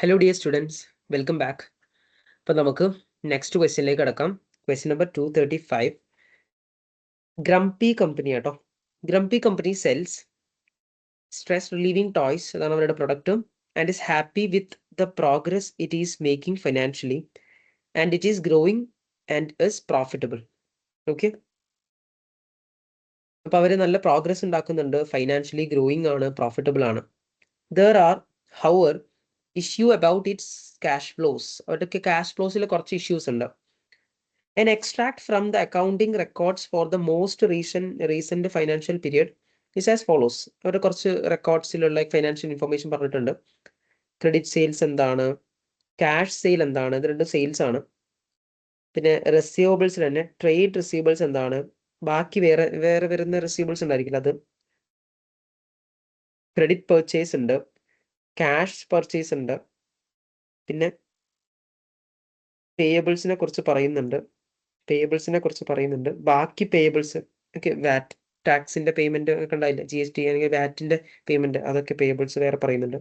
Hello dear students, welcome back. അപ്പോൾ നമുക്ക് next ക്വസ്റ്റ്യനിലേക്ക് കടക്കാം. Question number 235. ഗ്രംപി കമ്പനി ആട്ടോ. Grumpy company sells stress relieving toys, അതാണ് അവരുടെ product, and is happy with the progress it is making financially and it is growing and is profitable. Okay, അപ്പോൾ അവർ നല്ല പ്രോഗ്രസ് ഉണ്ടാക്കുന്നുണ്ട്, financially growing ആണ്, profitable ആണ്. There are however issue about its cash flows. അവരുടെ cash ഫ്ലോസിൽ കുറച്ച് issues ഉണ്ട്. An extract from the accounting records for the most recent financial period is as follows. അവരുടെ കുറച്ച് റെക്കോർഡ്സിലുള്ള ഫൈനാൻഷ്യൽ ഇൻഫർമേഷൻ പറഞ്ഞിട്ടുണ്ട്. ക്രെഡിറ്റ് സെയിൽസ് എന്താണ്, ക്യാഷ് സെയിൽ എന്താണ്, ഇത് രണ്ട് സെയിൽസ് ആണ്. പിന്നെ റിസീവബിൾസ് തന്നെ ട്രേഡ് റിസീവബിൾസ് എന്താണ്, ബാക്കി വേറെ വരുന്ന റിസീവബിൾസ് ഉണ്ടായിരിക്കില്ല, അത്. ക്രെഡിറ്റ് പെർച്ചേസ് ഉണ്ട്, ക്യാഷ് പെർച്ചേസ് ഉണ്ട്, പിന്നെ പേയബിൾസിനെ കുറിച്ച് പറയുന്നുണ്ട്, ബാക്കി പേയബിൾസ് ഒക്കെ വാറ്റ് ടാക്സിന്റെ പേയ്മെന്റ് ഒക്കെ ഉണ്ടായില്ല, GST അല്ലെങ്കിൽ വാറ്റിന്റെ പേയ്മെന്റ്, അതൊക്കെ പേയബിൾസ് വേറെ പറയുന്നുണ്ട്.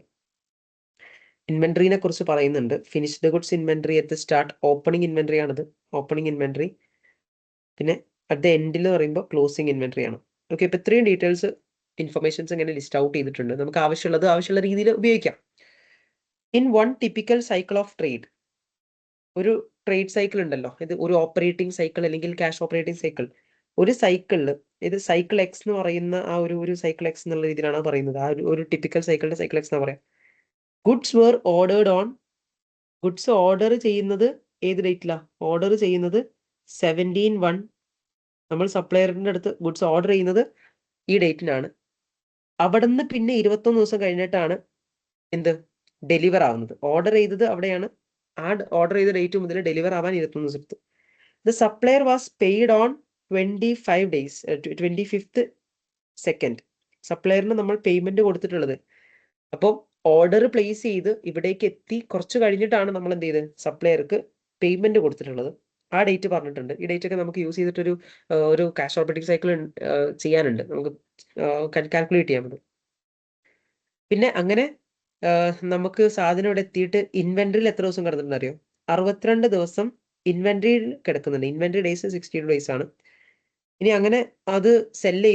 ഇൻവെന്ററിനെ കുറിച്ച് പറയുന്നുണ്ട്. Finished goods inventory at the start opening inventory ആണത്, ഓപ്പണിംഗ് ഇൻവെന്ററി. പിന്നെ അറ്റ് ദ എൻഡിൽ എന്ന് പറയുമ്പോൾ ക്ലോസിംഗ് ഇൻവെന്ററി ആണ്. ഓക്കെ, ഇപ്പൊ ഇത്രയും ഡീറ്റെയിൽസ് ഇൻഫർമേഷൻസ് ഇങ്ങനെ ലിസ്റ്റ് ഔട്ട് ചെയ്തിട്ടുണ്ട്. നമുക്ക് ആവശ്യമുള്ള രീതിയിൽ ഉപയോഗിക്കാം. In one typical cycle of trade, ഒരു ട്രേഡ് സൈക്കിൾ ഉണ്ടല്ലോ, ഇത് ഒരു ഓപ്പറേറ്റിംഗ് സൈക്കിൾ അല്ലെങ്കിൽ ക്യാഷ് ഓപ്പറേറ്റിംഗ് സൈക്കിൾ. ഒരു സൈക്കിളിൽ ഇത് സൈക്കിൾ എക്സ് എന്ന് പറയുന്ന ആ ഒരു സൈക്കിൾ എക്സ് എന്നുള്ള രീതിയിലാണ് പറയുന്നത്. ആ ഒരു ടിപ്പിക്കൽ സൈക്കിളിന്റെ സൈക്കിൾ എക്സ് എന്ന് പറയാം. Goods were ordered on, goods order ചെയ്യുന്നത് ഏത് ഡേറ്റിലാണ്? ഓർഡർ ചെയ്യുന്നത് 17/1. നമ്മൾ സപ്ലയറിന്റെ അടുത്ത് ഗുഡ്സ് ഓർഡർ ചെയ്യുന്നത് ഈ ഡേറ്റിനാണ്. അവിടെ നിന്ന് പിന്നെ 21 ദിവസം കഴിഞ്ഞിട്ടാണ് എന്ത് ഡെലിവർ ആവുന്നത്. ഓർഡർ ചെയ്തത് അവിടെയാണ്, ആ ഓർഡർ ചെയ്ത ഡേറ്റ് മുതൽ ഡെലിവർ ആവാൻ 21 ദിവസം എടുത്തു. The supplier was paid on 25 days, 25th second സപ്ലയറിന് നമ്മൾ പേയ്മെന്റ് കൊടുത്തിട്ടുള്ളത്. അപ്പോൾ ഓർഡർ പ്ലേസ് ചെയ്ത് ഇവിടേക്ക് എത്തി കുറച്ച് കഴിഞ്ഞിട്ടാണ് നമ്മൾ എന്ത് ചെയ്ത് സപ്ലയർക്ക് പേയ്മെന്റ് കൊടുത്തിട്ടുള്ളത്. ആ ഡേറ്റ് പറഞ്ഞിട്ടുണ്ട്. ഈ ഡേറ്റ് ഒക്കെ നമുക്ക് യൂസ് ചെയ്തിട്ടൊരു ഒരു ക്യാഷ് ഓപ്പറേറ്റിംഗ് സൈക്കിൾ ചെയ്യാനുണ്ട്, നമുക്ക് കാൽക്കുലേറ്റ് ചെയ്യാൻ പറ്റും. പിന്നെ അങ്ങനെ നമുക്ക് സാധനം ഇവിടെ എത്തിയിട്ട് ഇൻവെന്ററിയിൽ എത്ര ദിവസം കിടന്നിട്ടുണ്ട് അറിയോ? 62 ദിവസം ഇൻവെന്ററിയിൽ കിടക്കുന്നുണ്ട്. ഇൻവെന്ററി ഡേയ്സ് 60 days ആണ്. ഇനി അങ്ങനെ അത് സെല്ല്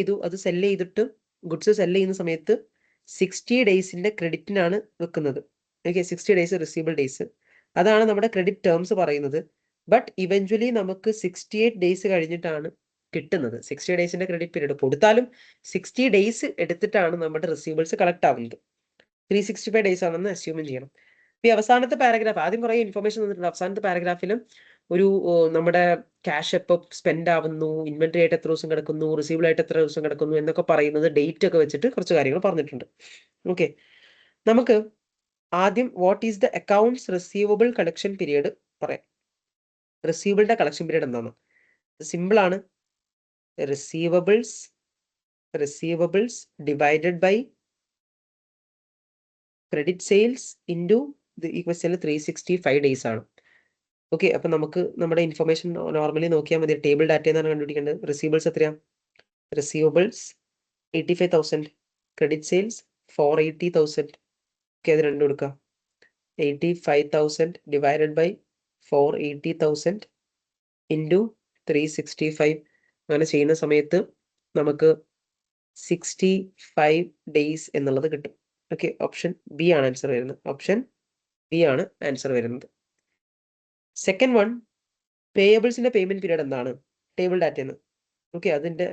ചെയ്തിട്ട് ഗുഡ്സ് സെല്ല് ചെയ്യുന്ന സമയത്ത് 60 daysന്റെ ക്രെഡിറ്റിനാണ് വെക്കുന്നത്. ഓക്കെ, 60 days റിസീവബിൾ ഡേയ്സ്, അതാണ് നമ്മുടെ ക്രെഡിറ്റ് ടേംസ് പറയുന്നത്. ബട്ട് ഇവഞ്ച്വലി നമുക്ക് 68 days കഴിഞ്ഞിട്ടാണ് കിട്ടുന്നത്. 60 daysന്റെ ക്രെഡിറ്റ് പീരീഡ് കൊടുത്താലും 60 days എടുത്തിട്ടാണ് നമ്മുടെ റിസീവബിൾസ് കളക്ട് ആവുന്നത്. 365 days ആണെന്ന് അസ്യൂം ചെയ്യണം. ഈ അവസാനത്തെ പാരഗ്രാഫ്, ആദ്യം കുറെ ഇൻഫർമേഷൻ തന്നിട്ടുണ്ട്. അവസാനത്തെ പാരഗ്രാഫിലും ഒരു നമ്മുടെ ക്യാഷ് എപ്പോൾ സ്പെൻഡ് ആവുന്നു, ഇൻവെന്ററി ആയിട്ട് എത്ര ദിവസം കിടക്കുന്നു, റിസീവബിൾ ആയിട്ട് എത്ര ദിവസം കിടക്കുന്നു എന്നൊക്കെ പറയുന്നത് ഡേറ്റ് ഒക്കെ വെച്ചിട്ട് കുറച്ച് കാര്യങ്ങൾ പറഞ്ഞിട്ടുണ്ട്. ഓക്കെ, നമുക്ക് ആദ്യം what is the accounts receivable collection period പറയാം. റിസീവബിളിന്റെ കളക്ഷൻ പീരീഡ് എന്താണ്? സിമ്പിൾ ആണ്. Receivables divided by credit sales into ഈ ക്വസ്റ്റ്യനിൽ 365 days ആണ്. ഓക്കെ, അപ്പൊ നമുക്ക് നമ്മുടെ ഇൻഫർമേഷൻ നോർമലി നോക്കിയാൽ മതി. ടേബിൾ ഡാറ്റ എന്നാണ് കണ്ടുപിടിക്കേണ്ടത്. റിസീവബിൾസ് എത്രയാണ്? Receivables 85,000, credit sales 480,000. ഓക്കെ, അത് രണ്ടും എടുക്കുക. 85,000 ഡിവൈഡഡ് ബൈ 480,000 ഇൻറ്റു 365. അങ്ങനെ ചെയ്യുന്ന സമയത്ത് നമുക്ക് 65 days എന്നുള്ളത് കിട്ടും. ഓക്കെ, ഓപ്ഷൻ ബി ആണ് ആൻസർ വരുന്നത്. ഓപ്ഷൻ ബി ആണ് ആൻസർ വരുന്നത്. സെക്കൻഡ് വൺ, പേയബിൾസിന്റെ പേയ്മെന്റ് പീരീഡ് എന്താണ്? ടേബിൾ ഡാറ്റയെന്ന്. ഓക്കെ, അതിന്റെ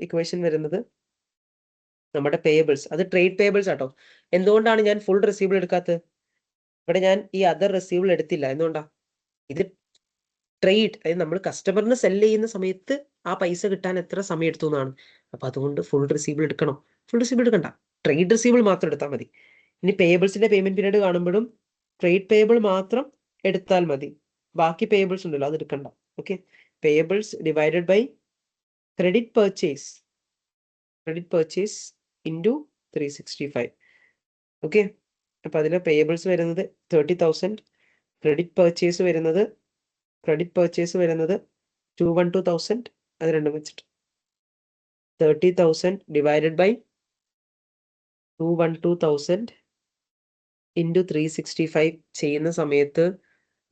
ഇക്വേഷൻ വരുന്നത് നമ്മുടെ പേയബിൾസ്, അത് ട്രേഡ് പേയബിൾസ് ആട്ടോ. എന്തുകൊണ്ടാണ് ഞാൻ ഫുൾ റിസീവബിൾ എടുക്കാത്തത്? ഇവിടെ ഞാൻ ഈ അതർ റിസീവബിൾ എടുത്തില്ല. എന്തുകൊണ്ടാ? ഇത് ട്രേഡ്, അതായത് നമ്മൾ കസ്റ്റമറിന് സെല് ചെയ്യുന്ന സമയത്ത് ആ പൈസ കിട്ടാൻ എത്ര സമയം എടുത്തു എന്നാണ്. അപ്പൊ അതുകൊണ്ട് ഫുൾ റിസീവബിൾ എടുക്കണം? ഫുൾ റിസീവബിൾ എടുക്കണ്ട, ട്രേഡ് റിസീവബിൾ മാത്രം എടുത്താൽ മതി. ഇനി പേയബിൾസിന്റെ പേയ്മെന്റ് പീരീഡ് കാണുമ്പോഴും ട്രേഡ് പേയബിൾ മാത്രം എടുത്താൽ മതി, ബാക്കി പേയബിൾസ് ഉണ്ടല്ലോ അത് എടുക്കണ്ട. Okay, payables divided by credit purchase into 365. Okay, അപ്പൊ അതിലെ പേയബിൾസ് വരുന്നത് 30,000, ക്രെഡിറ്റ് പർച്ചേസ് വരുന്നത് 212,000. അത് രണ്ടും വെച്ചിട്ട് 30,000 ഡിവൈഡഡ് ബൈ 212,000 ഇൻറ്റു 365 ചെയ്യുന്ന സമയത്ത്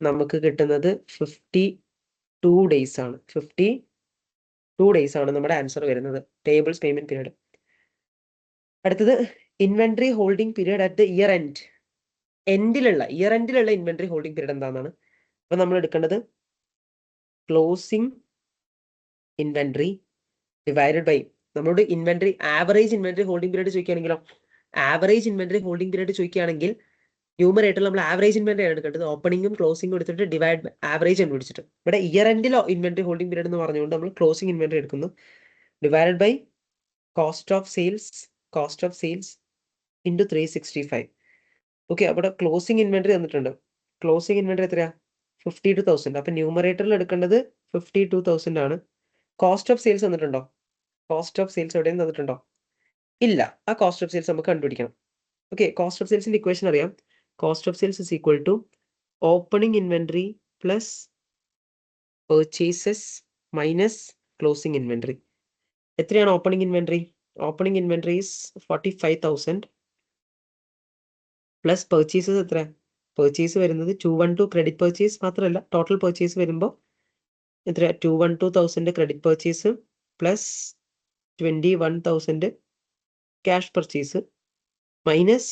നമുക്ക് കിട്ടുന്നത് 52 ഡേയ്സ് ആണ്. 52 ഡേയ്സ് ആണ് നമ്മുടെ ആൻസർ വരുന്നത്, പേയബിൾസ് പേയ്മെന്റ് പീരീഡ്. അടുത്തത് inventory holding period at the year end. Year എൻഡിലുള്ള ഇൻവെന്ററി ഹോൾഡിംഗ് പീരീഡ് എന്താണെന്നാണ്. അപ്പൊ നമ്മൾ എടുക്കേണ്ടത് ക്ലോസിംഗ് ഇൻവെന്ററി ഡിവൈഡഡ് ബൈ, നമ്മളോട് inventory average inventory holding period ചോദിക്കുകയാണെങ്കിലോ, ആവറേജ് ഇൻവെന്ററി ഹോൾഡിംഗ് പീരീഡ് ചോദിക്കുകയാണെങ്കിൽ ന്യൂമറേറ്ററിൽ നമ്മൾ ആവറേജ് ഇൻവെന്ററി ആണ് എടുക്കേണ്ടത്. ഓപ്പണിംഗും ക്ലോസിംഗും എടുത്തിട്ട് ഡിവൈഡ് ആവറേജ് കണ്ടുപിടിച്ചിട്ട്, ഇവിടെ ഇയർ എൻഡിലോ ഇൻവെന്ററി ഹോൾഡിംഗ് പീരീഡ് എന്ന് പറഞ്ഞുകൊണ്ട് നമ്മൾ ക്ലോസിംഗ് ഇൻവെന്ററി എടുക്കുന്നു. Divided by cost of sales into 365. Okay, അവിടെ ക്ലോസിംഗ് ഇൻവെന്ററി തന്നിട്ടുണ്ട്. ക്ലോസിംഗ് ഇൻവെന്ററി എത്രയാ? 52,000. അപ്പൊ ന്യൂമറേറ്ററിൽ എടുക്കേണ്ടത് 52,000 ആണ്. കോസ്റ്റ് ഓഫ് സെയിൽസ് തന്നിട്ടുണ്ടോ? കോസ്റ്റ് ഓഫ് സെയിൽസ് എവിടെയും തന്നിട്ടുണ്ടോ? ഇല്ല. ആ കോസ്റ്റ് ഓഫ് സെയിൽസ് നമുക്ക് കണ്ടുപിടിക്കണം. ഓക്കെ, കോസ്റ്റ് ഓഫ് സെയിൽസിന്റെ ഇക്വേഷൻ അറിയാം. Cost of sales is equal to opening inventory plus purchases minus closing inventory. എത്രയാണ് opening inventory? Opening inventory is 45,000 plus purchases എത്ര? പെർച്ചേസ് വരുന്നത് 212 ക്രെഡിറ്റ് പെർച്ചേസ് മാത്രമല്ല, ടോട്ടൽ പെർച്ചേസ് വരുമ്പോൾ എത്ര? 212,000 credit purchase plus 21,000 cash purchase minus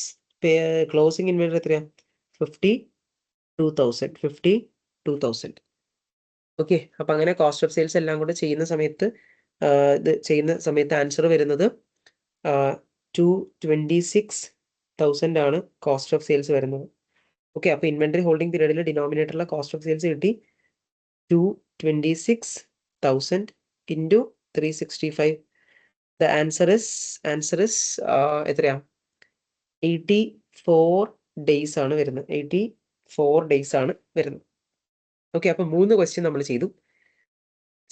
closing inventory എത്രയാ? 52,000. Okay, അപ്പൊ അങ്ങനെ cost of sales എല്ലാം കൂടെ ചെയ്യുന്ന സമയത്ത് ആൻസർ വരുന്നത് 226,000 ആണ് കോസ്റ്റ് ഓഫ് സെയിൽസ് വരുന്നത്. ഓക്കെ, അപ്പൊ ഇൻവെന്ററി ഹോൾഡിംഗ് പീരീഡിൽ ഡിനോമിനേറ്ററിലെ കോസ്റ്റ് ഓഫ് സെയിൽസ് കിട്ടി 226,000 ഇൻറ്റു 365. ദ ആൻസർ ഇസ് എത്രയാ? 84 ഡേയ്സ് ആണ് വരുന്നത്. 84 ഡേയ്സ് ആണ് വരുന്നത്. ഓക്കെ, അപ്പൊ 3 ക്വസ്റ്റ്യൻ നമ്മൾ ചെയ്തു.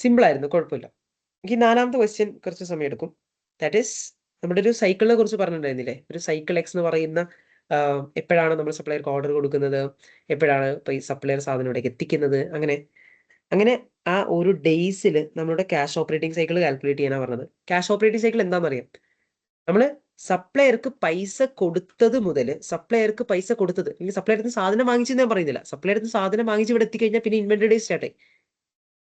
സിമ്പിൾ ആയിരുന്നു, കുഴപ്പമില്ല. എനിക്ക് 4ാമത്തെ ക്വസ്റ്റ്യൻ കുറച്ച് സമയം എടുക്കും. ദാറ്റ് ഈസ് നമ്മുടെ ഒരു സൈക്കിളിനെ കുറിച്ച് പറഞ്ഞിട്ടുണ്ടായിരുന്നില്ലേ? ഒരു സൈക്കിൾ എക്സ് എന്ന് പറയുന്ന എപ്പോഴാണ് നമ്മൾ സപ്ലയർക്ക് ഓർഡർ കൊടുക്കുന്നത്, എപ്പോഴാണ് ഈ സപ്ലയർ സാധനം ഇവിടേക്ക് എത്തിക്കുന്നത്, അങ്ങനെ ആ ഒരു ഡേയ്സിൽ നമ്മുടെ ക്യാഷ് ഓപ്പറേറ്റിംഗ് സൈക്കിൾ കാൽക്കുലേറ്റ് ചെയ്യാനാണ് പറഞ്ഞത്. ക്യാഷ് ഓപ്പറേറ്റിംഗ് സൈക്കിൾ എന്താണെന്നറിയാം? നമ്മൾ സപ്ലയർക്ക് പൈസ കൊടുത്തത് മുതൽ അല്ലെങ്കിൽ സപ്ലയർക്ക് സാധനം വാങ്ങിച്ചു ഞാൻ പറയുന്നില്ല, സപ്ലയർക്ക് സാധനം വാങ്ങിച്ച് ഇവിടെ എത്തിക്കഴിഞ്ഞാൽ പിന്നെ ഇൻവെന്ററി ഡേയ്സ് സ്റ്റാർട്ട് ആയി.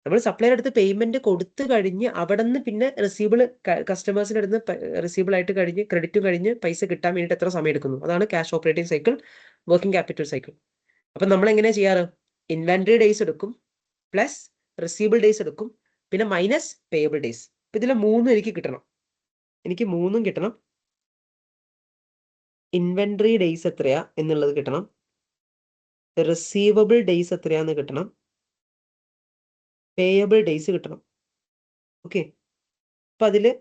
നമ്മൾ സപ്ലയർ അടുത്ത് പേയ്മെന്റ് കൊടുത്തു കഴിഞ്ഞ് അവിടെ നിന്ന് പിന്നെ റിസീബിൾ കസ്റ്റമേഴ്സിന്റെ അടുത്ത് റിസീബിൾ ആയിട്ട് കഴിഞ്ഞ് ക്രെഡിറ്റ് കഴിഞ്ഞ് പൈസ കിട്ടാൻ വേണ്ടിയിട്ട് എത്ര സമയം എടുക്കുന്നു, അതാണ് cash operating cycle, working capital cycle. അപ്പൊ നമ്മൾ എങ്ങനെയാ ചെയ്യാറ്? ഇൻവെന്ററി ഡേയ്സ് എടുക്കും, പ്ലസ് റിസീബിൾ ഡേയ്സ് എടുക്കും, പിന്നെ മൈനസ് പേയബിൾ ഡേയ്സ്. അപ്പൊ ഇതിൽ 3 എനിക്ക് കിട്ടണം. എനിക്ക് 3 കിട്ടണം. ഇൻവെന്ററി ഡേയ്സ് എത്രയാ എന്നുള്ളത് കിട്ടണം, റിസീവബിൾ ഡേയ്സ് എത്രയാന്ന് കിട്ടണം, പേയബിൾ ഡേയ്സ് കിട്ടണം. ഓക്കെ, അപ്പൊ അതില്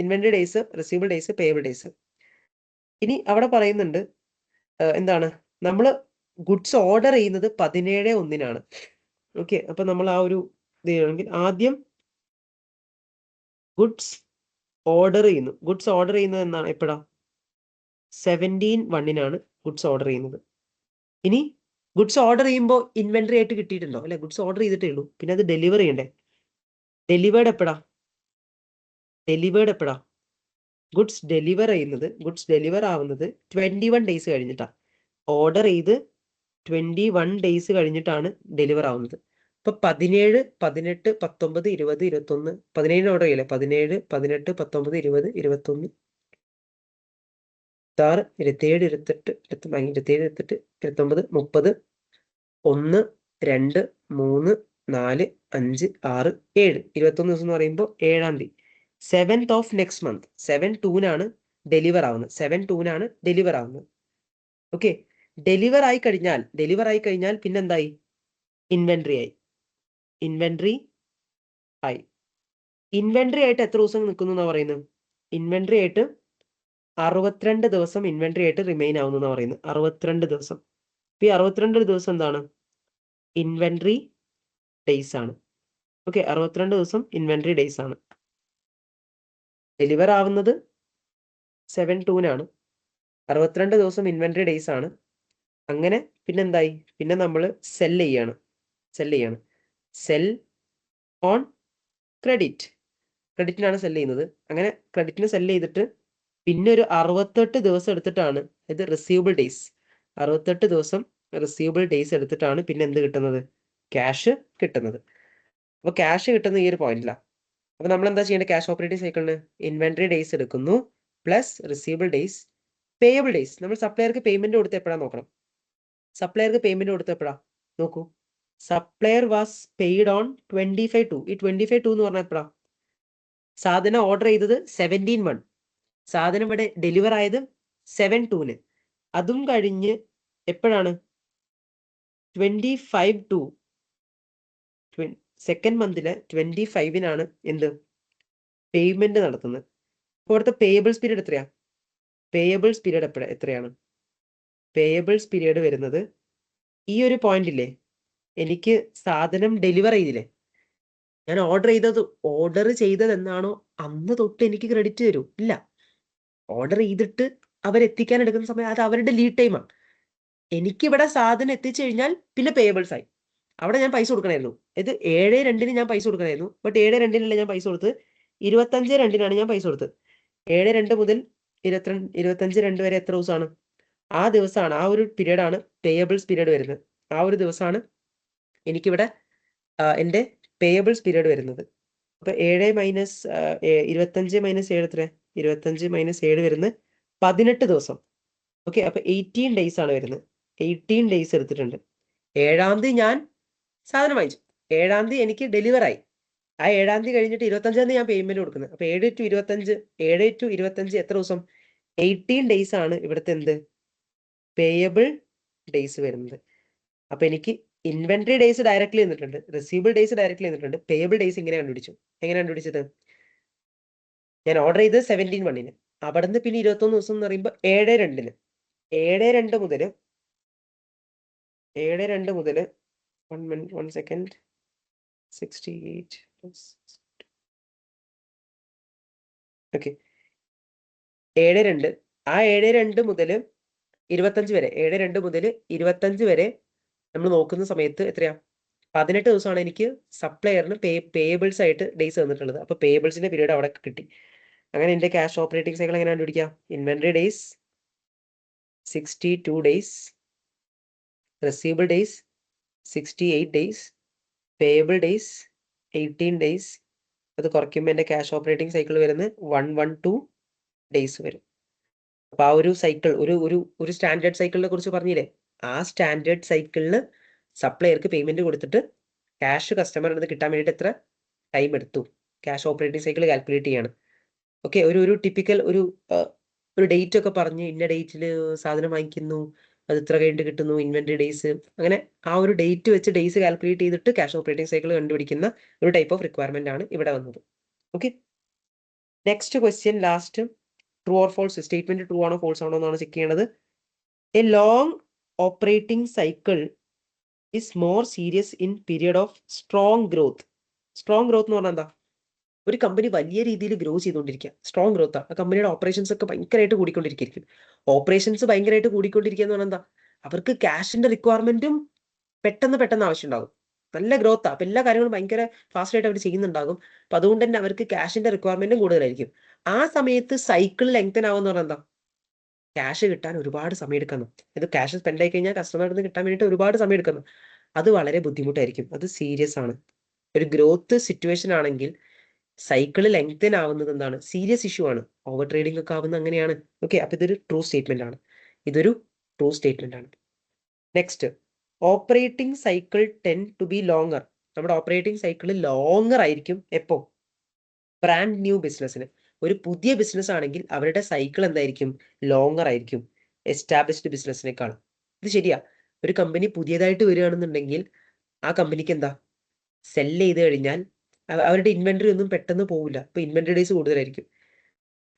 inventory days, receivable days, payable days. ഇനി അവിടെ പറയുന്നുണ്ട് എന്താണ്, നമ്മൾ ഗുഡ്സ് ഓർഡർ ചെയ്യുന്നത് 17/1 ഓക്കെ, അപ്പൊ നമ്മൾ ആ ഒരു ഇത് ചെയ്യണമെങ്കിൽ ആദ്യം ഗുഡ്സ് ഓർഡർ ചെയ്യുന്നത് എന്നാണ് എപ്പോഴാ? 17/1 ഗുഡ്സ് ഓർഡർ ചെയ്യുന്നത്. ഇനി ഗുഡ്സ് ഓർഡർ ചെയ്യുമ്പോൾ ഇൻവെന്ററി ആയിട്ട് കിട്ടിയിട്ടുണ്ടോ? അല്ലെ, ഗുഡ്സ് ഓർഡർ ചെയ്തിട്ടേ ഉള്ളൂ, പിന്നെ അത് ഡെലിവർ ചെയ്യണ്ടേ? ഡെലിവേർഡ് എപ്പോഴാ? ഗുഡ്സ് ഡെലിവർ ആവുന്നത് 21 ഡേയ്സ് കഴിഞ്ഞിട്ടാ. ഓർഡർ ചെയ്ത് 21 ഡേയ്സ് കഴിഞ്ഞിട്ടാണ് ഡെലിവർ ആവുന്നത്. ഇപ്പൊ 17, 18, 19, 20, 21, 17 ഓർഡർ ചെയ്യില്ലേ? 17, 18, 19, 20, 21, 26, 27, 28, 29, 30, 1, 2, 3, 4, 5, 6, 7, 21 ദിവസം എന്ന് പറയുമ്പോൾ 7ാം തീയതി 7th of next month 7/2 deliver ആവുന്നത്. ഓക്കെ, ഡെലിവർ ആയി കഴിഞ്ഞാൽ പിന്നെന്തായി? ഇൻവെന്ററി ആയി. ഇൻവെന്ററി ആയിട്ട് എത്ര ദിവസം നിൽക്കുന്നു എന്നാ പറയുന്നത്? ഇൻവെന്ററി ആയിട്ട് 62 ദിവസം ഇൻവെന്ററി ആയിട്ട് റിമെയിൻ ആവുന്നു എന്നാ പറയുന്നത്. 62 ദിവസം. ഈ 62 ദിവസം എന്താണ്? ഇൻവെന്ററി ഡേയ്സ് ആണ്. ഓക്കെ, 62 ദിവസം ഇൻവെന്ററി ഡേയ്സ് ആണ്. ഡെലിവർ ആവുന്നത് 7/2 62 ദിവസം ഇൻവെന്ററി ഡേയ്സ് ആണ്. അങ്ങനെ പിന്നെന്തായി? പിന്നെ നമ്മൾ സെൽ ചെയ്യാണ്. സെൽ ഓൺ ക്രെഡിറ്റിനാണ് സെൽ ചെയ്യുന്നത്. അങ്ങനെ ക്രെഡിറ്റിന് സെൽ ചെയ്തിട്ട് പിന്നെ ഒരു 68 ദിവസം എടുത്തിട്ടാണ് ഇത് റിസീവബിൾ ഡേയ്സ്. 68 ദിവസം റിസീവബിൾ ഡേയ്സ് എടുത്തിട്ടാണ് പിന്നെ എന്ത് കിട്ടുന്നത്? ക്യാഷ് കിട്ടുന്നത്. അപ്പോൾ ക്യാഷ് കിട്ടുന്ന ഈ ഒരു പോയിന്റിലാണ്. അപ്പോൾ നമ്മൾ എന്താ ചെയ്യേണ്ടത്? ക്യാഷ് ഓപ്പറേറ്റിംഗ് സൈക്കിളിന് ഇൻവെന്ററി ഡേയ്സ് എടുക്കുന്നു plus receivable days, payable days. നമ്മൾ സപ്ലയർക്ക് പേയ്മെന്റ് കൊടുത്ത എപ്പോഴാണ് നോക്കണം. സപ്ലയർക്ക് പേയ്മെന്റ് കൊടുത്ത എപ്പോഴാണ് നോക്കൂ. Supplier was paid on 25/2. ഈ 25/2 എന്ന് പറഞ്ഞാൽ എപ്പോഴാണ്? സാധനം ഓർഡർ ചെയ്തത് 17/1. സാധനം ഇവിടെ ഡെലിവർ ആയത് 7/2. അതും കഴിഞ്ഞ് എപ്പോഴാണ്? 25/2 സെക്കൻഡ് മന്തിലെ 25-നാണ് എന്ത് പേയ്മെന്റ് നടത്തുന്നത്. അപ്പോൾ ഇവിടുത്തെ പേയബിൾസ് പീരീഡ് എത്രയാ? പേയബിൾസ് പീരീഡ് എത്രയാണ്? പേയബിൾസ് പീരീഡ് വരുന്നത് ഈ ഒരു പോയിന്റ് ഇല്ലേ, എനിക്ക് സാധനം ഡെലിവർ ചെയ്തില്ലേ, ഞാൻ ഓർഡർ ചെയ്തത് എന്നാണോ അന്ന് തൊട്ട് എനിക്ക് ക്രെഡിറ്റ് തരൂ? ഇല്ല. ഓർഡർ ചെയ്തിട്ട് അവരെത്തിക്കാൻ എടുക്കുന്ന സമയം അത് അവരുടെ ലീഡ് ടൈമാണ്. എനിക്കിവിടെ സാധനം എത്തിച്ചു കഴിഞ്ഞാൽ പിന്നെ പേയബിൾസ് ആയി. അവിടെ ഞാൻ പൈസ കൊടുക്കണമായിരുന്നു. ഇത് 7/2 ഞാൻ പൈസ കൊടുക്കണമായിരുന്നു. ബട്ട് 7/2 ഞാൻ പൈസ കൊടുത്ത് 25/2 ഞാൻ പൈസ കൊടുത്തത്. 7/2 മുതൽ 25/2 വരെ എത്ര ദിവസമാണ്? ആ ദിവസമാണ്, ആ ഒരു പീരീഡാണ് പേയബിൾസ് പീരീഡ് വരുന്നത്. ആ ഒരു ദിവസമാണ് എനിക്കിവിടെ എൻ്റെ പേയബിൾസ് പീരീഡ് വരുന്നത്. അപ്പോൾ 7 മൈനസ് 25 മൈനസ് 7 എത്ര? 25 മൈനസ് 7 വരുന്നത് 18 ദിവസം. ഓക്കെ, അപ്പോൾ 18 ഡേയ്സ് ആണ് വരുന്നത്. 18 ഡേയ്സ് എടുത്തിട്ടുണ്ട്. 7-ാം തീയതി ഞാൻ സാധനം വാങ്ങിച്ചു, 7-ാം തീയതി എനിക്ക് ഡെലിവർ ആയി. ആ 7-ാം തീയതി കഴിഞ്ഞിട്ട് 25-ാം തീയതി ഞാൻ പേയ്മെന്റ് കൊടുക്കുന്നത്. അപ്പോൾ 7 to 25 എത്ര ദിവസം? 18 ഡേയ്സ് ആണ് ഇവിടുത്തെ എന്ത് പേയബിൾ ഡേയ്സ് വരുന്നത്. അപ്പോൾ എനിക്ക് ഇൻവെന്ററി ഡേയ്സ് ഡയറക്റ്റ്ലി തന്നിട്ടുണ്ട്, റിസീവബിൾ ഡേയ്സ് ഡയറക്റ്റ്ലി തന്നിട്ടുണ്ട്. പേയബിൾ ഡേയ്സ് ഇങ്ങനെ കണ്ടുപിടിച്ചു. എങ്ങനെ കണ്ടുപിടിച്ചത്? ഞാൻ ഓർഡർ ചെയ്തത് 17/1. അവിടെ നിന്ന് പിന്നെ 21 ദിവസം എന്ന് പറയുമ്പോൾ 7/2. 7/2 മുതൽ 1 സെക്കൻഡ് 68 ഓക്കെ 7/2. ആ 7/2 മുതൽ 25 വരെ, 7/2 മുതൽ 25 വരെ നമ്മൾ നോക്കുന്ന സമയത്ത് എത്രയാ? 18 ദിവസമാണ് എനിക്ക് സപ്ലയറിന് പേയബിൾസ് ആയിട്ട് ഡേയ്സ് തന്നിട്ടുള്ളത്. അപ്പോൾ പേയബിൾസിന്റെ പീരീഡ് അവിടെ കിട്ടി. അങ്ങനെ എൻ്റെ ക്യാഷ് ഓപ്പറേറ്റിംഗ് സൈക്കിൾ എങ്ങനെ കണ്ടുപിടിക്കാം? Inventory days 62 days, receivable days 68 days, payable days 18 days. അത് കുറയ്ക്കുമ്പോൾ എൻ്റെ ക്യാഷ് ഓപ്പറേറ്റിംഗ് സൈക്കിൾ വരുന്നത് 112 ഡേയ്സ് വരും. അപ്പോൾ ആ ഒരു സൈക്കിൾ ഒരു സ്റ്റാൻഡേർഡ് സൈക്കിളിനെ കുറിച്ച് പറഞ്ഞില്ലേ, ആ സ്റ്റാൻഡേർഡ് സൈക്കിളിന് സപ്ലയർക്ക് പേയ്മെന്റ് കൊടുത്തിട്ട് ക്യാഷ് കസ്റ്റമറിന് കിട്ടാൻ വേണ്ടിയിട്ട് എത്ര ടൈം എടുത്തു, ക്യാഷ് ഓപ്പറേറ്റിംഗ് സൈക്കിൾ കാൽക്കുലേറ്റ് ചെയ്യാണ്. ഓക്കെ, ഒരു ടിപ്പിക്കൽ ഒരു ഡേറ്റ് ഒക്കെ പറഞ്ഞ് ഇന്ന ഡേറ്റിൽ സാധനം വാങ്ങിക്കുന്നു, അത് ഇത്ര കഴിഞ്ഞിട്ട് കിട്ടുന്നു, ഇൻവെന്ററി ഡേയ്സ്, അങ്ങനെ ആ ഒരു ഡേറ്റ് വെച്ച് ഡേയ്സ് കാൽക്കുലേറ്റ് ചെയ്തിട്ട് ക്യാഷ് ഓപ്പറേറ്റിംഗ് സൈക്കിൾ കണ്ടുപിടിക്കുന്ന ഒരു ടൈപ്പ് ഓഫ് റിക്വയർമെന്റ് ആണ് ഇവിടെ വന്നത്. Okay, next question last true or false, statement true ആണോ ഫോൾസ് ആണോ എന്നാണ് ചെക്ക് ചെയ്യേണ്ടത്. A long operating cycle is more serious in period of strong growth. Strong growth എന്ന് പറഞ്ഞാൽ എന്താ? ഒരു കമ്പനി വലിയ രീതിയിൽ ഗ്രോ ചെയ്തുകൊണ്ടിരിക്കുക, സ്ട്രോങ് ഗ്രോത്ത്, ആ കമ്പനിയുടെ ഓപ്പറേഷൻസ് ഒക്കെ ഭയങ്കരമായിട്ട് കൂടിക്കൊണ്ടിരിക്കും. ഓപ്പറേഷൻസ് ഭയങ്കരമായിട്ട് കൂടിക്കൊണ്ടിരിക്കുക എന്ന് പറഞ്ഞാൽ എന്താ? അവർക്ക് ക്യാഷിന്റെ റിക്വയർമെന്റും പെട്ടെന്ന് ആവശ്യം ഉണ്ടാകും. നല്ല ഗ്രോത്ത്, അപ്പൊ എല്ലാ കാര്യങ്ങളും ഭയങ്കര ഫാസ്റ്റ് ആയിട്ട് അവർ ചെയ്യുന്നുണ്ടാകും. അപ്പൊ അതുകൊണ്ട് തന്നെ അവർക്ക് ക്യാഷിന്റെ റിക്വയർമെന്റും കൂടുതലായിരിക്കും. ആ സമയത്ത് സൈക്കിൾ ലെങ്തൻ ആവുമെന്ന് പറഞ്ഞാൽ എന്താ? ക്യാഷ് കിട്ടാൻ ഒരുപാട് സമയം എടുക്കുന്നു. ഇത് ക്യാഷ് സ്പെൻഡ് ആയി കഴിഞ്ഞാൽ കസ്റ്റമറിൽ നിന്ന് കിട്ടാൻ വേണ്ടിയിട്ട് ഒരുപാട് സമയം എടുക്കുന്നു. അത് വളരെ ബുദ്ധിമുട്ടായിരിക്കും. അത് സീരിയസ് ആണ്. ഒരു ഗ്രോത്ത് സിറ്റുവേഷൻ ആണെങ്കിൽ സൈക്കിൾ ലെങ്തൻ ആവുന്നത് എന്താണ്? സീരിയസ് ഇഷ്യൂ ആണ്. ഓവർ ട്രേഡിംഗ് ഒക്കെ ആവുന്നത് അങ്ങനെയാണ്. ഓക്കെ, അപ്പൊ ഇതൊരു ട്രൂ സ്റ്റേറ്റ്മെന്റ് ആണ്. ഇതൊരു ട്രൂ സ്റ്റേറ്റ്മെന്റ് ആണ്. Next, operating cycle tend to be longer. നമ്മുടെ ഓപ്പറേറ്റിംഗ് സൈക്കിൾ ലോങ്ങർ ആയിരിക്കും എപ്പോ? ബ്രാൻഡ് ന്യൂ ബിസിനസ്സിന്. ഒരു പുതിയ ബിസിനസ് ആണെങ്കിൽ അവരുടെ സൈക്കിൾ എന്തായിരിക്കും? ലോങ്ങർ ആയിരിക്കും എസ്റ്റാബ്ലിഷ്ഡ് ബിസിനസ്സിനേക്കാൾ. ഇത് ശരിയാ. ഒരു കമ്പനി പുതിയതായിട്ട് വരികയാണെന്നുണ്ടെങ്കിൽ ആ കമ്പനിക്ക് എന്താ, സെല്ല് ചെയ്ത് കഴിഞ്ഞാൽ അവരുടെ ഇൻവെന്ററി ഒന്നും പെട്ടെന്ന് പോകില്ല. അപ്പോൾ ഇൻവെന്ററി ഡേയ്സ് കൂടുതലായിരിക്കും.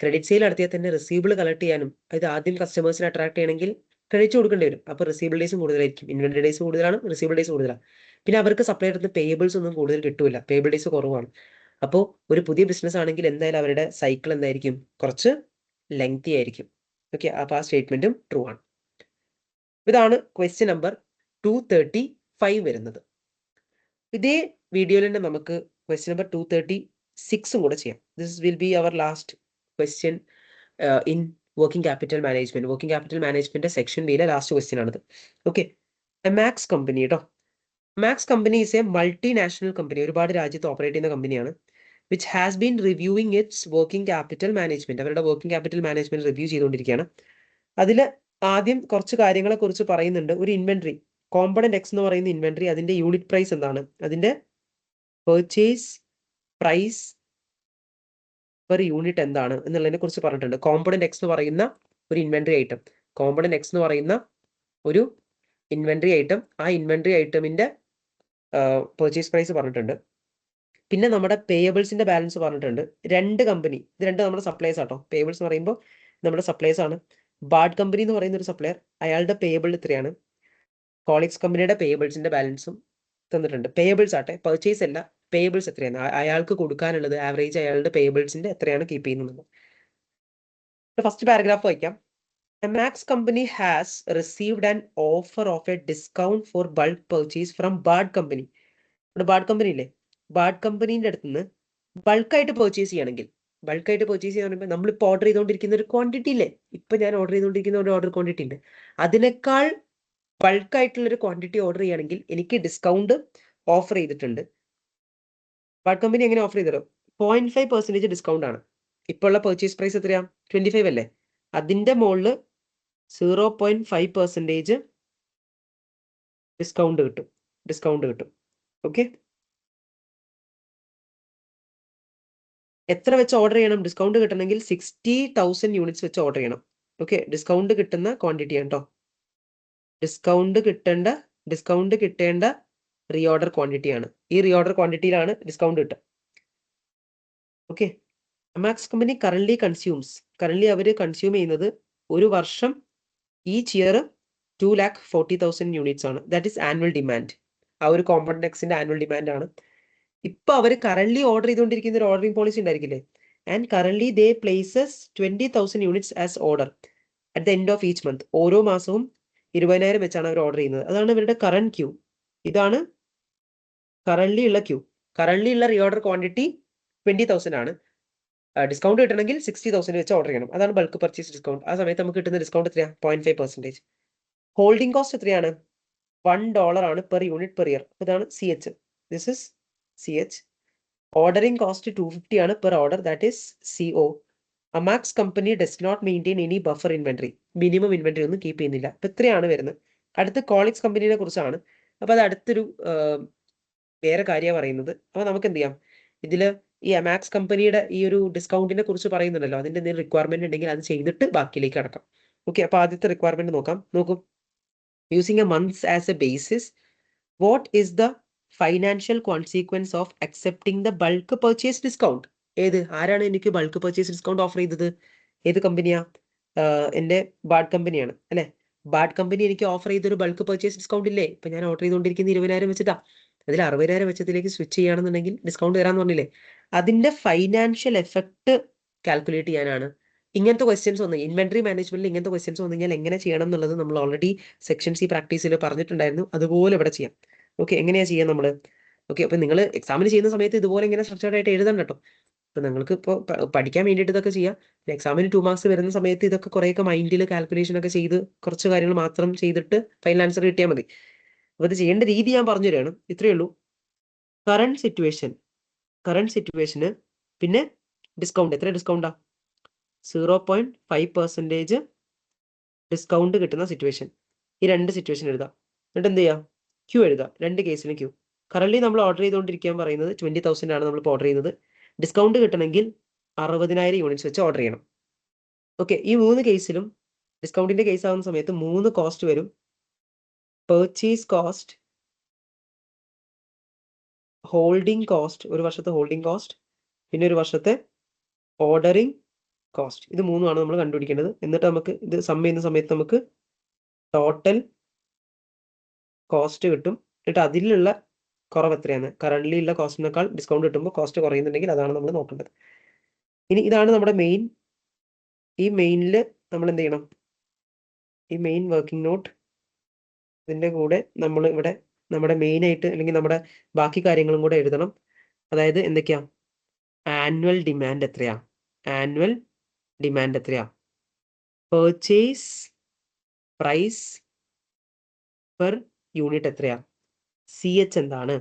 ക്രെഡിറ്റ് സെയിൽ നടത്തിയാൽ തന്നെ റിസീവബിൾ കളക്ട് ചെയ്യാനും, അത് ആദ്യം കസ്റ്റമേഴ്സിനെ അട്രാക്ട് ചെയ്യണമെങ്കിൽ ക്രെഡിറ്റ് കൊടുക്കേണ്ടി വരും. അപ്പോൾ റിസീവബിൾ ഡേയ്സും കൂടുതലായിരിക്കും. ഇൻവെന്ററി ഡേയ്സ് കൂടുതലാണ്, റിസീവബിൾ ഡേയ്സ് കൂടുതലാണ്. പിന്നെ അവർക്ക് സപ്ലൈ എടുത്ത് പേയബിൾസ് ഒന്നും കൂടുതൽ കിട്ടൂല, പേയബിൾ ഡേയ്സ് കുറവാണ്. അപ്പോൾ ഒരു പുതിയ ബിസിനസ് ആണെങ്കിൽ എന്തായാലും അവരുടെ സൈക്കിൾ എന്തായിരിക്കും? കുറച്ച് ലെങ്തി ആയിരിക്കും. ഓക്കെ, അപ്പോൾ ആ സ്റ്റേറ്റ്മെന്റും ട്രൂ ആണ്. ഇതാണ് ക്വസ്റ്റ്യൻ നമ്പർ 235 വരുന്നത്. ഇതേ വീഡിയോയിൽ തന്നെ നമുക്ക് ക്വസ്റ്റ്യൻ നമ്പർ 236 കൂടെ ചെയ്യാം. This will be our last question in working capital management. Working capital management section ബിയിലെ ലാസ്റ്റ് ക്വസ്റ്റ്യൻ ആണിത്. ഓക്കെ, മാക്സ് കമ്പനി കേട്ടോ. Max company is a multinational company, ഒരുപാട് രാജ്യത്ത് ഓപ്പറേറ്റ് ചെയ്യുന്ന കമ്പനിയാണ്. Which has been reviewing its working capital management. അവരുടെ working capital management review ചെയ്തുകൊണ്ടിരിക്കുകയാണ്. അതിൽ ആദ്യം കുറച്ച് കാര്യങ്ങളെ കുറിച്ച് പറയുന്നുണ്ട്. ഒരു ഇൻവെന്ററി, കോമ്പണന്റ് എക്സ് എന്ന് പറയുന്ന ഇൻവെന്ററി, അതിന്റെ യൂണിറ്റ് പ്രൈസ് എന്താണ്, അതിന്റെ പെർച്ചേസ് പ്രൈസ് പെർ യൂണിറ്റ് എന്താണ് എന്നുള്ളതിനെ കുറിച്ച് പറഞ്ഞിട്ടുണ്ട്. കോമ്പണന്റ് എക്സ് എന്ന് പറയുന്ന ഒരു ഇൻവെന്ററി ഐറ്റം, കോമ്പണന്റ് എക്സ് എന്ന് പറയുന്ന ഒരു ഇൻവെന്ററി ഐറ്റം, ആ ഇൻവെന്ററി ഐറ്റമിന്റെ പെർച്ചേസ് പ്രൈസ് പറഞ്ഞിട്ടുണ്ട്. പിന്നെ നമ്മുടെ പേയബിൾസിന്റെ ബാലൻസ് പറഞ്ഞിട്ടുണ്ട്. രണ്ട് കമ്പനി, ഇത് രണ്ട് നമ്മുടെ സപ്ലൈസ് ആട്ടോ. പേയബിൾസ് എന്ന് പറയുമ്പോൾ നമ്മുടെ സപ്ലൈസ് ആണ്. ബാഡ് കമ്പനി എന്ന് പറയുന്ന ഒരു സപ്ലയർ, അയാളുടെ പേയബിൾ ഇത്രയാണ്. കോളിക്സ് കമ്പനിയുടെ പേയബിൾസിന്റെ ബാലൻസും തന്നിട്ടുണ്ട്. പേയബിൾസ് ആട്ടെ, പെർച്ചേസ് അല്ല, പേയബിൾസ് എത്രയാണ് അയാൾക്ക് കൊടുക്കാനുള്ളത്, ആവറേജ് അയാളുടെ പേയബിൾസിന്റെ എത്രയാണ് കീപ്പ് ചെയ്യുന്നത്. ഫസ്റ്റ് പാരഗ്രാഫ് വായിക്കാം. Max company has received an offer of a discount for bulk purchase from Bad company. Bad company ഇല്ലേ, ബാഡ് കമ്പനീൻ്റെ അടുത്ത് നിന്ന് ബൾക്കായിട്ട് പർച്ചേസ് ചെയ്യണമെങ്കിൽ, ബൾക്കായിട്ട് പർച്ചേസ് ചെയ്യാൻ പറയുമ്പോൾ നമ്മളിപ്പോൾ ഓർഡർ ചെയ്തുകൊണ്ടിരിക്കുന്ന ഒരു ക്വാണ്ടിറ്റി ഇല്ലേ, ഇപ്പം ഞാൻ ഓർഡർ ചെയ്തുകൊണ്ടിരിക്കുന്ന ഒരു ഓർഡർ ക്വാണ്ടിറ്റി ഉണ്ട്, അതിനേക്കാൾ ബൾക്കായിട്ടുള്ളൊരു ക്വാണ്ടിറ്റി ഓർഡർ ചെയ്യുകയാണെങ്കിൽ എനിക്ക് ഡിസ്കൗണ്ട് ഓഫർ ചെയ്തിട്ടുണ്ട്. ബാഡ് കമ്പനി എങ്ങനെ ഓഫർ ചെയ്തോ, 0.5% ഡിസ്കൗണ്ട് ആണ്. ഇപ്പോൾ ഉള്ള പർച്ചേസ് പ്രൈസ് എത്രയാ, 25 അല്ലേ, അതിൻ്റെ മുകളിൽ 0.5% ഡിസ്കൗണ്ട് കിട്ടും. ഓക്കെ, എത്ര വെച്ച് ഓർഡർ ചെയ്യണം, ഡിസ്കൗണ്ട് കിട്ടണമെങ്കിൽ 60,000 യൂണിറ്റ്സ് വെച്ച് ഓർഡർ ചെയ്യണം. ഓക്കെ, ഡിസ്കൗണ്ട് കിട്ടുന്ന ക്വാണ്ടിറ്റി ആണ് കേട്ടോ. ഡിസ്കൗണ്ട് കിട്ടേണ്ട റീ ഓർഡർ ക്വാണ്ടിറ്റി ആണ്. ഈ റീ ഓർഡർ ക്വാണ്ടിറ്റിയിലാണ് ഡിസ്കൗണ്ട് കിട്ടുക. ഓക്കെ, മാക്സ് കമ്പനി കറന്റ് അവർ കൺസ്യൂം ചെയ്യുന്നത് ഒരു വർഷം ഈച്ച് ഇയർ 2,40,000 യൂണിറ്റ്സ് ആണ്. That is annual demand. ആ ഒരു കോമ്പണന്റ് എക്സിന്റെ ആനുവൽ ഡിമാൻഡ് ആണ്. ഇപ്പൊ അവർ കറന്റ് ഓർഡർ ചെയ്തുകൊണ്ടിരിക്കുന്ന ഒരു ഓർഡറിംഗ് പോളിസി ഉണ്ടായിരിക്കില്ലേ, and current they places 20,000 units as order at the end of each month. ഓരോ മാസവും 20,000 വെച്ചാണ് അവർ ഓർഡർ ചെയ്യുന്നത്. അതാണ് ഇവരുടെ കറന്റ് ക്യൂ. ഇതാണ് കറന്റ് ഉള്ള ക്യൂ. കറന്റ് ഉള്ള റീ ഓർഡർ ക്വാണ്ടിറ്റി 20,000 ആണ്. ഡിസ്കൗണ്ട് കിട്ടണമെങ്കിൽ 60,000 വെച്ച് ഓർഡർ ചെയ്യണം. അതാണ് ബൾക്ക് പർച്ചേസ് ഡിസ്കൗണ്ട്. ആ സമയത്ത് നമുക്ക് കിട്ടുന്ന ഡിസ്കൗണ്ട് എത്രയാണ്, 0.5%. ഹോൾഡിംഗ് കോസ്റ്റ് എത്രയാണ്, $1 ആണ് പെർ യൂണിറ്റ് പെർ ഇയർ. ഇതാണ് CH. This is CH. Ordering cost 250 ആണ് per order, that is CO. Max company does not maintain any buffer inventory. Minimum inventory ഒന്നും കീപ്പ് ചെയ്യുന്നില്ല. അപ്പൊ ഇത്രയാണ് വരുന്നത്. അടുത്ത് കോളിക്സ് കമ്പനിയെ കുറിച്ചാണ്. അപ്പൊ അത് അടുത്തൊരു വേറെ കാര്യമാണ് പറയുന്നത്. അപ്പൊ നമുക്ക് എന്ത് ചെയ്യാം, ഇതിൽ ഈ മാക്സ് കമ്പനിയുടെ ഈ ഒരു ഡിസ്കൗണ്ടിനെ കുറിച്ച് പറയുന്നുണ്ടല്ലോ, അതിന്റെ എന്തെങ്കിലും റിക്വയർമെന്റ് ഉണ്ടെങ്കിൽ അത് ചെയ്തിട്ട് ബാക്കിയിലേക്ക് കടക്കാം. ഓക്കെ, അപ്പൊ ആദ്യത്തെ റിക്വയർമെന്റ് നോക്കൂ. Using A months as A basis, what is the financial consequence of accepting the bulk purchase discount. ആരാണ് എനിക്ക് ബൾക്ക് പർച്ചേസ് ഡിസ്കൗണ്ട് ഓഫർ ചെയ്തത്, ഏത് കമ്പനിയാ, എൻ്റെ ബാഡ് കമ്പനിയാണ് അല്ലെ. ബാഡ് കമ്പനി എനിക്ക് ഓഫർ ചെയ്തൊരു ബൾക്ക് പർച്ചേസ് ഡിസ്കൗണ്ട് ഇല്ലേ. ഇപ്പൊ ഞാൻ ഓർഡർ ചെയ്തുകൊണ്ടിരിക്കുന്ന 20,000 വെച്ചിട്ടാ, അതിൽ 60,000 വെച്ചതിലേക്ക് സ്വിച്ച് ചെയ്യുകയാണെന്നുണ്ടെങ്കിൽ ഡിസ്കൗണ്ട് തരാന്ന് പറഞ്ഞില്ലേ. അതിന്റെ ഫൈനാൻഷ്യൽ എഫക്ട് കാൽക്കുലേറ്റ് ചെയ്യാനാണ് ഇങ്ങനത്തെ ക്വസ്റ്റ്യൻസ് വന്നു. ഇൻവെന്ററി മാനേജ്മെന്റിൽ ഇങ്ങനത്തെ ക്വസ്റ്റ്യൻസ് വന്നു കഴിഞ്ഞാൽ എങ്ങനെ ചെയ്യണം എന്നുള്ളത് നമ്മൾ ഓൾറെഡി സെക്ഷൻ സി പ്രാക്ടീസിൽ പറഞ്ഞിട്ടുണ്ടായിരുന്നു. അതുപോലെ ഇവിടെ ചെയ്യാം. ഓക്കെ, എങ്ങനെയാ ചെയ്യാം നമ്മൾ. ഓക്കെ, അപ്പൊ നിങ്ങൾ എക്സാമിന് ചെയ്യുന്ന സമയത്ത് ഇതുപോലെ ഇങ്ങനെ സ്ട്രക്ചർഡ് ആയിട്ട് എഴുതണം കേട്ടോ. അപ്പൊ നിങ്ങൾക്ക് ഇപ്പോൾ പഠിക്കാൻ വേണ്ടിയിട്ട് ഇതൊക്കെ ചെയ്യാം. എക്സാമിന് 2 മാർക്സ് വരുന്ന സമയത്ത് ഇതൊക്കെ കുറേയൊക്കെ മൈൻഡിൽ കാൽക്കുലേഷൻ ഒക്കെ ചെയ്ത് കുറച്ച് കാര്യങ്ങൾ മാത്രം ചെയ്തിട്ട് ഫൈനൽ ആൻസർ കിട്ടിയാൽ മതി. അപ്പൊ ഇത് ചെയ്യേണ്ട രീതി ഞാൻ പറഞ്ഞു തരാണ്. ഇത്രയേ ഉള്ളൂ. കറണ്ട് സിറ്റുവേഷന് പിന്നെ ഡിസ്കൗണ്ട്, എത്ര ഡിസ്കൗണ്ടാ, 0.5% ഡിസ്കൗണ്ട് കിട്ടുന്ന സിറ്റുവേഷൻ. ഈ രണ്ട് സിറ്റുവേഷൻ എഴുതാം. എന്നിട്ട് എന്ത് ചെയ്യാം, ക്യൂ എഴുതാം. രണ്ട് കേസിന് ക്യൂ. കറന്റ് നമ്മൾ ഓർഡർ ചെയ്തുകൊണ്ടിരിക്കാൻ പറയുന്നത് 20,000 ആണ് നമ്മൾ ഓർഡർ ചെയ്യുന്നത്. ഡിസ്കൗണ്ട് കിട്ടണമെങ്കിൽ 60,000 യൂണിറ്റ്സ് വെച്ച് ഓർഡർ ചെയ്യണം. ഓക്കെ, ഈ 3 കേസിലും ഡിസ്കൗണ്ടിന്റെ കേസ് ആവുന്ന സമയത്ത് 3 കോസ്റ്റ് വരും. പെർച്ചേസ് കോസ്റ്റ്, ഹോൾഡിംഗ് കോസ്റ്റ്, ഒരു വർഷത്തെ ഹോൾഡിംഗ് കോസ്റ്റ്, പിന്നെ ഒരു വർഷത്തെ ഓർഡറിംഗ് കോസ്റ്റ്. ഇത് 3ആണ് നമ്മൾ കണ്ടുപിടിക്കേണ്ടത്. എന്നിട്ട് നമുക്ക് ഇത് സം ചെയ്യുന്ന സമയത്ത് നമുക്ക് ടോട്ടൽ കോസ്റ്റ് കിട്ടും. എന്നിട്ട് അതിലുള്ള കുറവ് എത്രയാണ്, കറന്റ് ഉള്ള കോസ്റ്റിനേക്കാൾ ഡിസ്കൗണ്ട് കിട്ടുമ്പോൾ കോസ്റ്റ് കുറയുന്നുണ്ടെങ്കിൽ അതാണ് നമ്മൾ നോക്കേണ്ടത്. ഇനി ഇതാണ് നമ്മുടെ മെയിൻ. ഈ മെയിനിൽ നമ്മൾ എന്ത് ചെയ്യണം, ഈ മെയിൻ വർക്കിംഗ് നോട്ട്, ഇതിൻ്റെ കൂടെ നമ്മൾ ഇവിടെ നമ്മുടെ മെയിൻ ആയിട്ട് അല്ലെങ്കിൽ നമ്മുടെ ബാക്കി കാര്യങ്ങളും കൂടെ എഴുതണം. അതായത് എന്തൊക്കെയാ, ആനുവൽ ഡിമാൻഡ് എത്രയാ, ആനുവൽ ഡിമാൻഡ് എത്രയാ? പെർച്ചേസ് പ്രൈസ് പെർ യൂണിറ്റ് എത്രയാ? CH എന്താണ്,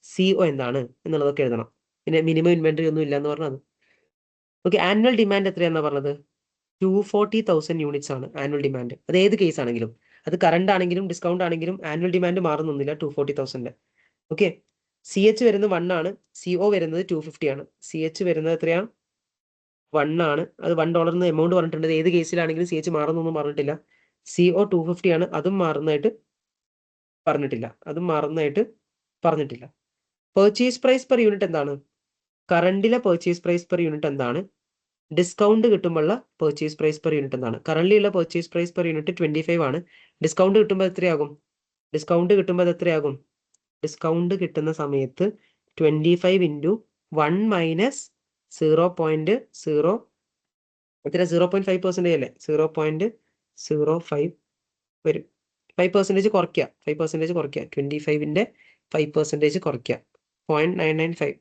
CO എന്താണ് എന്നുള്ളതൊക്കെ എഴുതണം. പിന്നെ മിനിമം ഇൻവെന്ററി ഒന്നും ഇല്ല എന്ന് പറഞ്ഞത്. ഓക്കെ, ആനുവൽ ഡിമാൻഡ് എത്രയാണെന്നാ പറഞ്ഞത്? 240,000 യൂണിറ്റ്സ് ആണ് ആനുവൽ ഡിമാൻഡ്. അത് ഏത് കേസ് ആണെങ്കിലും, അത് കറണ്ട് ആണെങ്കിലും ഡിസ്കൗണ്ട് ആണെങ്കിലും ആനുവൽ ഡിമാൻഡ് മാറുന്നൊന്നുമില്ല 240,000. ഓക്കെ, CH വരുന്നത് 1 ആണ്, CO വരുന്നത് 250 ആണ്. CH വരുന്നത് എത്രയാണ്? 1 ആണ്. അത് $1 എമൗണ്ട് പറഞ്ഞിട്ടുണ്ട്. ഏത് കേസിലാണെങ്കിലും CH മാറുന്നൊന്നും പറഞ്ഞിട്ടില്ല. CO 250 ആണ്, അതും മാറുന്നതായിട്ട് പറഞ്ഞിട്ടില്ല. പെർച്ചേസ് പ്രൈസ് പെർ യൂണിറ്റ് എന്താണ്? കറണ്ടിലെ പെർച്ചേസ് പ്രൈസ് പെർ യൂണിറ്റ് എന്താണ്? ഡിസ്കൗണ്ട് കിട്ടുമ്പോഴുള്ള പെർച്ചേസ് പ്രൈസ് പെർ യൂണിറ്റ് എന്താണ്? കറണ്ട്ലി ഉള്ള പെർച്ചേസ് പ്രൈസ് പെർ യൂണിറ്റ് 25 ആണ്. ഡിസ്കൗണ്ട് കിട്ടുമ്പോൾ എത്രയാകും? ഡിസ്കൗണ്ട് കിട്ടുന്ന സമയത്ത് 25 ഇൻറ്റു 1 മൈനസ് 0.0 എത്ര? 0.5% അല്ലേ? 0.05 വരും. 5% കുറയ്ക്കുക. 5% കുറയ്ക്കുക. 25ന്റെ 5% കുറയ്ക്കുക. 0.995.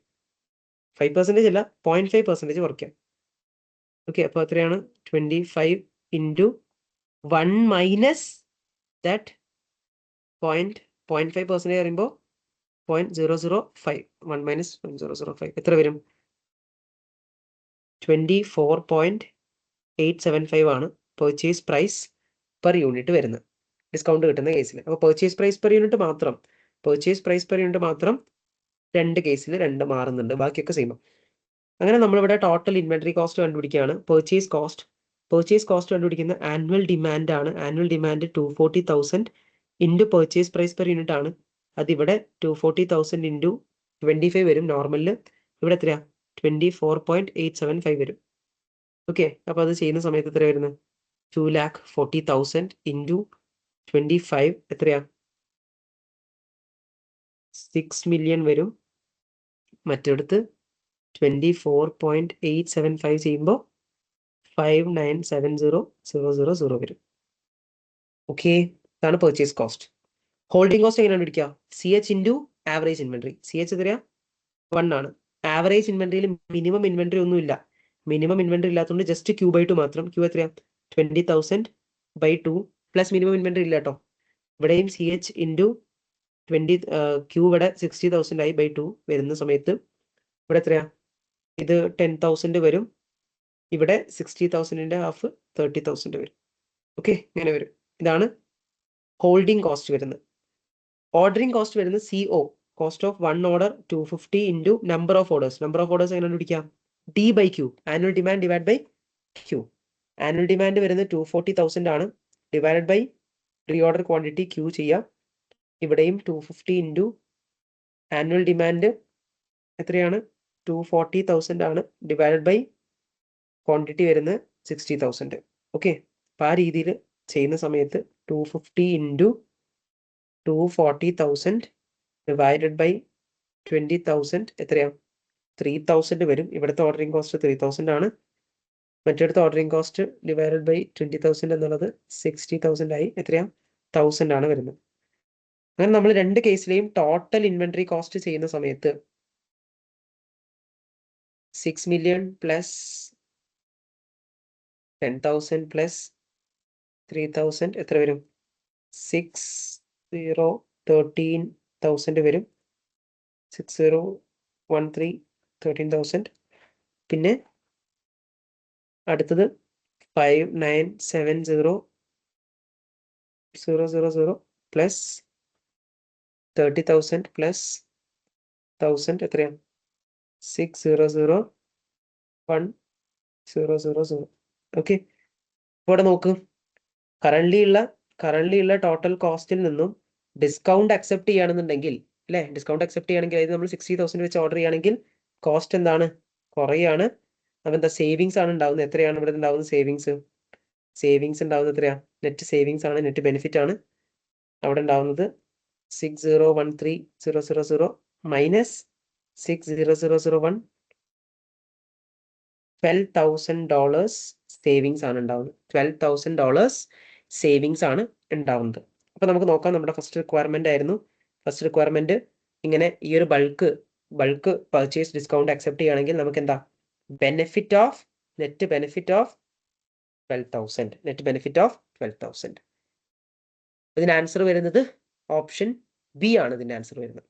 5% അല്ല, 0.5% കുറയ്ക്കുക. ഓക്കെ, അപ്പോൾ എത്രയാണ്? 25 ഇൻറ്റു 1 മൈനസ് ദാറ്റ് 0.5% പറയുമ്പോൾ 0.005. 1 മൈനസ് 0.005 എത്ര വരും? 24.875 ആണ് പെർച്ചേസ് പ്രൈസ് പെർ യൂണിറ്റ് വരുന്നത് ഡിസ്കൗണ്ട് കിട്ടുന്ന കേസിൽ. അപ്പോൾ പെർച്ചേസ് പ്രൈസ് പെർ യൂണിറ്റ് മാത്രം രണ്ട് കേസിൽ രണ്ട് മാറുന്നുണ്ട്, ബാക്കിയൊക്കെ സെയിം. അങ്ങനെ നമ്മളിവിടെ ടോട്ടൽ ഇൻവെന്ററി കോസ്റ്റ് കണ്ടുപിടിക്കുകയാണ്. പെർച്ചേസ് കോസ്റ്റ് കണ്ടുപിടിക്കുന്ന ആനുവൽ ഡിമാൻഡ് ആണ്. Annual demand 240,000 into purchase price per unit ആണ്. അതിവിടെ 240,000 ഇൻറ്റു 25 വരും നോർമലിൽ. ഇവിടെ എത്രയാ? 24.875 വരും. ഓക്കെ, അപ്പോൾ അത് ചെയ്യുന്ന സമയത്ത് എത്ര വരുന്നത്? 240,000 ഇൻറ്റു 25 എത്രയാ? 6 മില്യൺ വരും. മറ്റെടുത്ത് 24.875 ചെയ്യുമ്പോൾ 5970,000 വരും. ഓക്കെ, ഇതാണ് പെർച്ചേസ് കോസ്റ്റ്. ഹോൾഡിംഗ് കോസ്റ്റ് എങ്ങനെയാണ് പിടിക്കുക? CH into average inventory. CH എത്രയാ? 1 ആണ്. ആവറേജ് ഇൻവെന്ററിയിൽ മിനിമം ഇൻവെന്ററി ഒന്നും ഇല്ല. മിനിമം ഇൻവെന്ററി ഇല്ലാത്തതുകൊണ്ട് ജസ്റ്റ് Q/2 മാത്രം. Q എത്രയാ? 20,000/2 പ്ലസ് മിനിമം ഇൻവെന്ററി ഇല്ല കേട്ടോ. ഇവിടെയും CH ഇൻറ്റു 20 Q ഇവിടെ 60,000 ആയി /2 വരുന്ന സമയത്ത് ഇവിടെ എത്രയാ? ഇത് 10,000 വരും. ഇവിടെ 60,000ന്റെ ഹാഫ് 30,000 വരും. ഓക്കെ, ഇങ്ങനെ വരും. ഇതാണ് ഹോൾഡിംഗ് കോസ്റ്റ് വരുന്നത്. ഓർഡറിംഗ് കോസ്റ്റ് വരുന്നത് CO, cost of 1 order 250 into number of orders. Number of orders എങ്ങനെ പിടിക്കാം? D/Q, annual demand divide by Q. Annual demand വരുന്നത് 240,000 ആണ്. Divided by reorder quantity Q ചെയ്യാം. ഇവിടെയും 250 ഇൻറ്റു ആനുവൽ ഡിമാൻഡ് എത്രയാണ്? 240,000 ആണ്. ഡിവൈഡഡ് ബൈ ക്വാണ്ടിറ്റി വരുന്നത് 60,000. Okay, അപ്പോൾ ആ രീതിയിൽ ചെയ്യുന്ന സമയത്ത് 250 ഇൻറ്റു 240,000 ഡിവൈഡഡ് ബൈ 20,000 എത്രയാണ്? 3,000 വരും. ഇവിടുത്തെ ഓർഡറിംഗ് കോസ്റ്റ് 3,000 ആണ്. മറ്റടുത്ത ഓർഡറിംഗ് കോസ്റ്റ് ഡിവൈഡഡ് ബൈ 20,000 എന്നുള്ളത് 60,000 ആയി. എത്രയാണ്? 1,000 ആണ് വരുന്നത്. അങ്ങനെ നമ്മൾ രണ്ട് കേസിലെയും ടോട്ടൽ ഇൻവെന്ററി കോസ്റ്റ് ചെയ്യുന്ന സമയത്ത് 6 മില്യൺ പ്ലസ് 10,000 പ്ലസ് 3,000 എത്ര വരും? 13,000 വരും. 6013 13,000. പിന്നെ അടുത്തത് 5970,000 പ്ലസ് 30,000 പ്ലസ് 1,000 എത്രയാണ്? 6001,000. ഓക്കെ, ഇവിടെ നോക്ക്. കറണ്ട്ലി ഉള്ള ടോട്ടൽ കോസ്റ്റിൽ നിന്നും ഡിസ്കൗണ്ട് അക്സെപ്റ്റ് ചെയ്യുകയാണെന്നുണ്ടെങ്കിൽ, അല്ലേ? ഡിസ്കൗണ്ട് അക്സെപ്റ്റ് ചെയ്യുകയാണെങ്കിൽ, അതായത് നമ്മൾ 60,000 വെച്ച് ഓർഡർ ചെയ്യുകയാണെങ്കിൽ കോസ്റ്റ് എന്താണ്? കുറയാണ്. അപ്പം എന്താ? സേവിങ്സ് ആണ് ഉണ്ടാവുന്നത്. എത്രയാണ് ഇവിടെ ഉണ്ടാവുന്നത്? സേവിങ്സ് ഉണ്ടാവുന്നത് എത്രയാ? നെറ്റ് സേവിങ്സ് ആണ്, നെറ്റ് ബെനിഫിറ്റ് ആണ് അവിടെ ഉണ്ടാവുന്നത്. 6013,000 മൈനസ് 60,001 $12,000 സേവിങ്സ് ആണ് ഉണ്ടാവുന്നത്. $12,000 സേവിങ്സ് ആണ് ഉണ്ടാവുന്നത്. അപ്പോൾ നമുക്ക് നോക്കാം. നമ്മുടെ ഫസ്റ്റ് റിക്വയർമെന്റ് ആയിരുന്നു. ഫസ്റ്റ് റിക്വയർമെന്റ് ഇങ്ങനെ ഈ ഒരു ബൾക്ക് പർച്ചേസ് ഡിസ്കൗണ്ട് അക്സെപ്റ്റ് ചെയ്യുകയാണെങ്കിൽ നമുക്ക് എന്താ? Net benefit of 12,000. Net benefit of 12,000. ഇതിന് ആൻസർ വരുന്നത് ഓപ്ഷൻ ബി ആണ് ഇതിന്റെ ആൻസർ വരുന്നത്.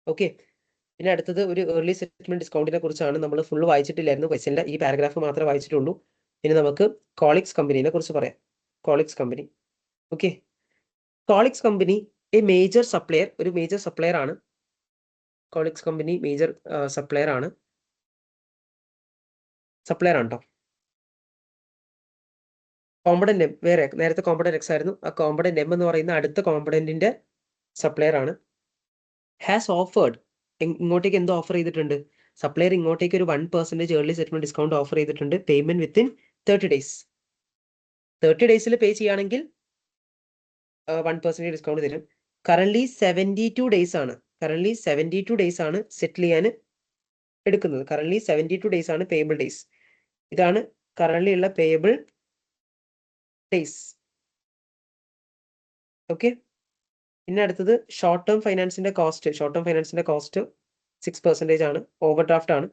ഓക്കെ, പിന്നെ അടുത്തത് ഒരു ഏർലി സെറ്റിൽമെന്റ് ഡിസ്കൗണ്ടിനെ കുറിച്ചാണ്. നമ്മൾ ഫുൾ വായിച്ചിട്ടില്ലായിരുന്നു ക്വസ്റ്റ്യനിലെ, ഈ പാരഗ്രാഫ് മാത്രമേ വായിച്ചിട്ടുള്ളൂ. ഇനി നമുക്ക് കോളിക്സ് കമ്പനിയെ കുറിച്ച് പറയാം. കോളിക്സ് കമ്പനി. ഓക്കെ, കോളിക്സ് കമ്പനി എ മേജർ സപ്ലയർ, ഒരു മേജർ സപ്ലയർ ആണ്. കോളിക്സ് കമ്പനി മേജർ സപ്ലയർ ആണ് കേട്ടോ. കോമ്പണന്റ് എം വേറെ, നേരത്തെ കോമ്പണന്റ് എക്സ് ആയിരുന്നു. ആ കോമ്പണന്റ് എം എന്ന് പറയുന്ന അടുത്ത കോമ്പണന്റിന്റെ സപ്ലയർ ആണ്. ഹാസ് ഓഫേർഡ്, ഇങ്ങോട്ടേക്ക് എന്തോ ഓഫർ ചെയ്തിട്ടുണ്ട്? സപ്ലയർ ഇങ്ങോട്ടേക്ക് ഒരു 1% ഏർലി സെറ്റിൽമെന്റ് ഡിസ്കൗണ്ട് ഓഫർ ചെയ്തിട്ടുണ്ട്. Payment within 30 days. 30 days pay ചെയ്യുകയാണെങ്കിൽ 1% ഡിസ്കൗണ്ട് തരും. കറന്റ് 72 days ആണ്. കറന്റ് 72 days ആണ് സെറ്റിൽ ചെയ്യാൻ എടുക്കുന്നത്. കറന്റ് 72 days ആണ് പേയബിൾ ഡേയ്സ്. ഇതാണ് കറന്റ് ഉള്ള പേയബിൾ ഡേയ്സ്. ഓക്കെ, പിന്നെ അടുത്തത് ഷോർട്ട് ടേം ഫൈനാൻസിന്റെ കോസ്റ്റ്. ഷോർട്ട് ടേം ഫൈനാൻസിന്റെ കോസ്റ്റ് 6% ആണ്. ഓവർ ഡ്രാഫ്റ്റ് ആണ്.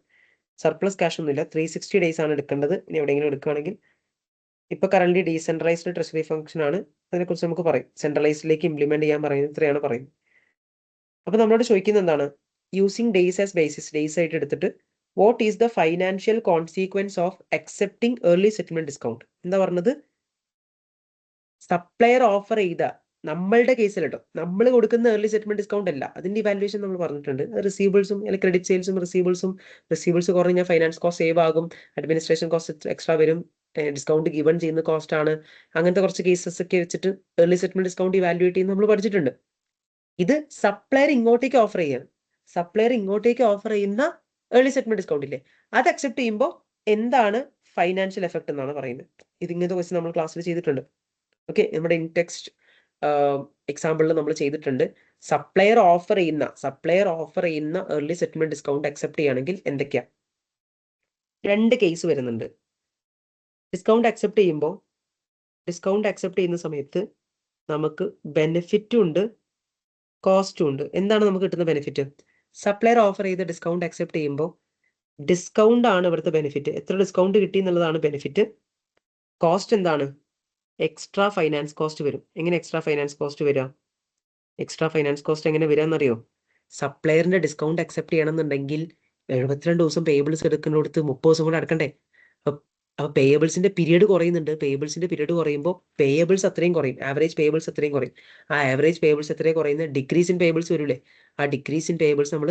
സർപ്ലസ് ക്യാഷ് ഒന്നുമില്ല. 360 days ആണ് എടുക്കേണ്ടത്. ഇനി എവിടെയെങ്കിലും എടുക്കുകയാണെങ്കിൽ, ഇപ്പൊ കറന്റ് ഡീസെൻട്രലൈസ്ഡ് ട്രഷറി ഫംഗ്ഷൻ ആണ്. അതിനെക്കുറിച്ച് നമുക്ക് പറയും. സെൻട്രലൈസ്ഡിലേക്ക് ഇംപ്ലിമെന്റ് ചെയ്യാൻ പറയുന്നത് ഇത്രയാണ് പറയുന്നത്. അപ്പൊ നമ്മളോട് ചോദിക്കുന്നത് എന്താണ്? Using days as basis, days ആയിട്ട് എടുത്തിട്ട് what is the financial consequence of accepting early settlement discount? എന്താ പറഞ്ഞത്? സപ്ലയർ ഓഫർ ചെയ്ത, നമ്മളുടെ കേസിൽ കേട്ടോ, നമ്മൾ കൊടുക്കുന്ന ഏർലി സെറ്റിൽമെന്റ് ഡിസ്കൗണ്ട് അല്ല, അതിന്റെ ഇവാലുവേഷൻ നമ്മൾ പറഞ്ഞിട്ടുണ്ട്. റിസീവബിൾസും അല്ലെങ്കിൽ ക്രെഡിറ്റ് സെയിൽസും റിസീവബിൾസ് കുറഞ്ഞാൽ ഫൈനാൻസ് കോസ്റ്റ് സേവ് ആകും, അഡ്മിനിസ്ട്രേഷൻ കോസ്റ്റ് എക്സ്ട്രാ വരും, ഡിസ്കൗണ്ട് ഗിവൺ ചെയ്യുന്ന കോസ്റ്റ് ആണ്. അങ്ങനത്തെ കുറച്ച് കേസസ് ഒക്കെ വെച്ചിട്ട് ഏർലി സെറ്റിൽമെന്റ് ഡിസ്കൗണ്ട് ഇവാലുവേറ്റ് ചെയ്യുന്ന നമ്മൾ പഠിച്ചിട്ടുണ്ട്. ഇത് സപ്ലയർ ഇങ്ങോട്ടേക്ക് ഓഫർ ചെയ്യാണ്. സപ്ലയർ ഇങ്ങോട്ടേക്ക് ഓഫർ ചെയ്യുന്ന ഏർലി സെറ്റിൽമെന്റ് ഡിസ്കൗണ്ട് ഇല്ലേ, അത് അക്സെപ്റ്റ് ചെയ്യുമ്പോൾ എന്താണ് ഫൈനാൻഷ്യൽ എഫക്ട് എന്നാണ് പറയുന്നത്. ഇത് ഇങ്ങനത്തെ ക്വസ്റ്റ്യൻ നമ്മൾ ക്ലാസ്സിൽ ചെയ്തിട്ടുണ്ട്. ഓക്കെ, നമ്മുടെ ഇൻ ടെക്സ്റ്റ് എക്സാമ്പിളിൽ നമ്മൾ ചെയ്തിട്ടുണ്ട്. സപ്ലയർ ഓഫർ ചെയ്യുന്ന ഏർലി സെറ്റിൽമെന്റ് ഡിസ്കൗണ്ട് അക്സെപ്റ്റ് ചെയ്യുകയാണെങ്കിൽ എന്തൊക്കെയാ? 2 കേസ് വരുന്നുണ്ട്. ഡിസ്കൗണ്ട് അക്സെപ്റ്റ് ചെയ്യുന്ന സമയത്ത് നമുക്ക് ബെനിഫിറ്റും ഉണ്ട്, കോസ്റ്റും ഉണ്ട്. എന്താണ് നമുക്ക് കിട്ടുന്ന ബെനിഫിറ്റ്? സപ്ലയർ ഓഫർ ചെയ്ത ഡിസ്കൗണ്ട് അക്സെപ്റ്റ് ചെയ്യുമ്പോൾ ഡിസ്കൗണ്ട് ആണ് ഇവിടുത്തെ ബെനിഫിറ്റ്. എത്ര ഡിസ്കൗണ്ട് കിട്ടി എന്നുള്ളതാണ് ബെനിഫിറ്റ്. കോസ്റ്റ് എന്താണ്? എക്സ്ട്രാ ഫൈനാൻസ് കോസ്റ്റ് വരും. എങ്ങനെ എക്സ്ട്രാ ഫൈനാൻസ് കോസ്റ്റ് വരിക? എക്സ്ട്രാ ഫൈനാൻസ് കോസ്റ്റ് എങ്ങനെ വരിക എന്നറിയോ? സപ്ലയറിന്റെ ഡിസ്കൗണ്ട് അക്സെപ്റ്റ് ചെയ്യണമെന്നുണ്ടെങ്കിൽ 72 ദിവസം പേയബിൾസ് എടുക്കുന്നിടത്ത് 30 ദിവസം കൂടെ അടക്കണ്ടേ? അപ്പൊ പേയബിൾസിന്റെ പീരീഡ് കുറയുന്നുണ്ട്. പേയബിൾസിന്റെ പീരീഡ് കുറയുമ്പോൾ പേയബിൾസ് അത്രയും കുറയും. ആവറേജ് പേയബിൾസ് അത്രയും കുറയും. ആ ആവറേജ് പേയബിൾസ് എത്രയും കുറയുന്നത്? ഡിക്രീസ് ഇൻ പേയബിൾസ് വരൂലേ? ആ ഡിക്രീസ് ഇൻ പേയബിൾസ് നമ്മൾ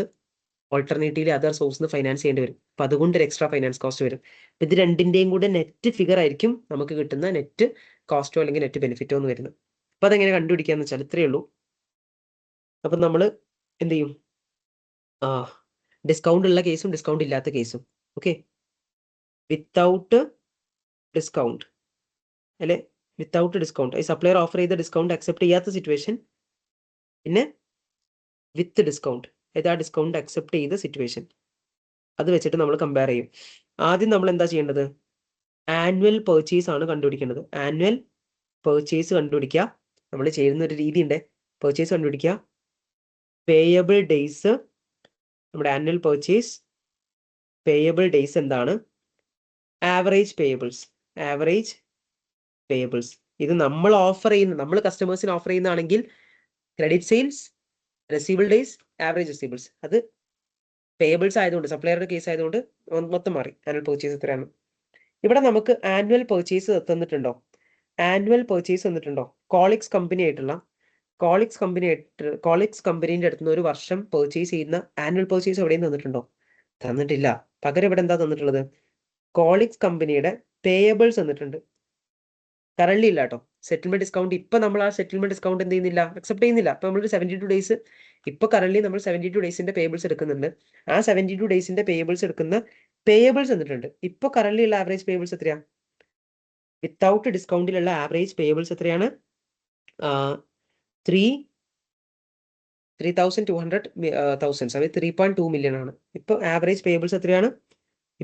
ഓൾട്ടർനേറ്റീവ്ലി അതർ സോഴ്സിൽ നിന്ന് ഫൈനാൻസ് ചെയ്യേണ്ടി വരും. അപ്പൊ അതുകൊണ്ട് ഒരു എക്സ്ട്രാ ഫൈനാൻസ് കോസ്റ്റ് വരും. ഇത് രണ്ടിന്റെയും കൂടെ നെറ്റ് ഫിഗർ ആയിരിക്കും നമുക്ക് കിട്ടുന്ന നെറ്റ് കോസ്റ്റോ അല്ലെങ്കിൽ നെറ്റ് ബെനിഫിറ്റോ എന്ന് വരുന്നത്. അപ്പൊ അതെങ്ങനെ കണ്ടുപിടിക്കാന്ന് വെച്ചാൽ ഇത്രയേ ഉള്ളൂ. അപ്പൊ നമ്മൾ എന്ത് ചെയ്യും? ഡിസ്കൗണ്ട് ഉള്ള കേസും ഡിസ്കൗണ്ട് ഇല്ലാത്ത കേസും. ഓക്കെ, വിത്തൗട്ട് ഡിസ്കൗണ്ട് അല്ലെ, വിത്തൗട്ട് ഡിസ്കൗണ്ട്, ഈ സപ്ലയർ ഓഫർ ചെയ്ത ഡിസ്കൗണ്ട് അക്സെപ്റ്റ് ചെയ്യാത്ത സിറ്റുവേഷൻ, പിന്നെ വിത്ത് ഡിസ്കൗണ്ട്, ഏതാ ഡിസ്കൗണ്ട് അക്സെപ്റ്റ് ചെയ്ത സിറ്റുവേഷൻ, അത് വെച്ചിട്ട് നമ്മൾ കമ്പയർ ചെയ്യും. ആദ്യം നമ്മൾ എന്താ ചെയ്യേണ്ടത്? ആനുവൽ പെർച്ചേസ് ആണ് കണ്ടുപിടിക്കേണ്ടത്. ആനുവൽ പെർച്ചേസ് കണ്ടുപിടിക്കുക. നമ്മൾ ചെയ്യുന്ന ഒരു രീതി ഉണ്ട്. പെർച്ചേസ് കണ്ടുപിടിക്കുക, പേയബിൾ ഡേയ്സ്, നമ്മുടെ ആനുവൽ പെർച്ചേസ് പേയബിൾ ഡേയ്സ് എന്താണ്? Average payables. ഇത് നമ്മൾ ഓഫർ ചെയ്യുന്ന, നമ്മൾ കസ്റ്റമേഴ്സിന് ഓഫർ ചെയ്യുന്നതാണെങ്കിൽ credit sales, receivable days, average receivables. അത് പേയബിൾസ് ആയതുകൊണ്ട്, സപ്ലയറുടെ കേസ് ആയതുകൊണ്ട് മൊത്തം മാറി. ആനുവൽ പെർച്ചേസ് എത്രയാണ്? ഇവിടെ നമുക്ക് ആനുവൽ പെർച്ചേസ് തന്നിട്ടുണ്ടോ? കോളിക്സ് കമ്പനീൻ്റെ അടുത്ത് നിന്ന് ഒരു വർഷം പെർച്ചേസ് ചെയ്യുന്ന ആനുവൽ പെർച്ചേസ് എവിടെയും തന്നിട്ടുണ്ടോ? തന്നിട്ടില്ല. പകരം ഇവിടെ എന്താ തന്നിട്ടുള്ളത്? കോളിക്സ് കമ്പനിയുടെ പേയബിൾസ് തന്നിട്ടുണ്ട്. കറന്റ് ഇല്ല കേട്ടോ. സെറ്റിൽമെന്റ് ഡിസ്കൗണ്ട് ഇപ്പൊ നമ്മൾ ആ സെറ്റിൽമെന്റ് ഡിസ്കൗണ്ട് എന്ത് ചെയ്യുന്നില്ല, അക്സെപ്റ്റ് ചെയ്യുന്നില്ല. അപ്പൊ നമ്മൾ 72 ഡേയ്സ്, ഇപ്പൊ കറന്റ് നമ്മൾ 72 ഡേയ്സിന്റെ പേയബിൾസ് എടുക്കുന്നുണ്ട്. ആ 72 ഡേയ്സിന്റെ പേയബിൾസ് എടുക്കുന്ന പേയബിൾസ് തന്നിട്ടുണ്ട്. ഇപ്പൊ കറന്റ് ഉള്ള ആവറേജ് പേയബിൾസ് എത്രയാണ്? വിത്തൗട്ട് ഡിസ്കൗണ്ടിലുള്ള ആവറേജ് പേയബിൾസ് എത്രയാണ്? 3,200,000, അത് 3.2 മില്യൺ ആണ്. ഇപ്പൊ ആവറേജ് പേയബിൾസ് എത്രയാണ്?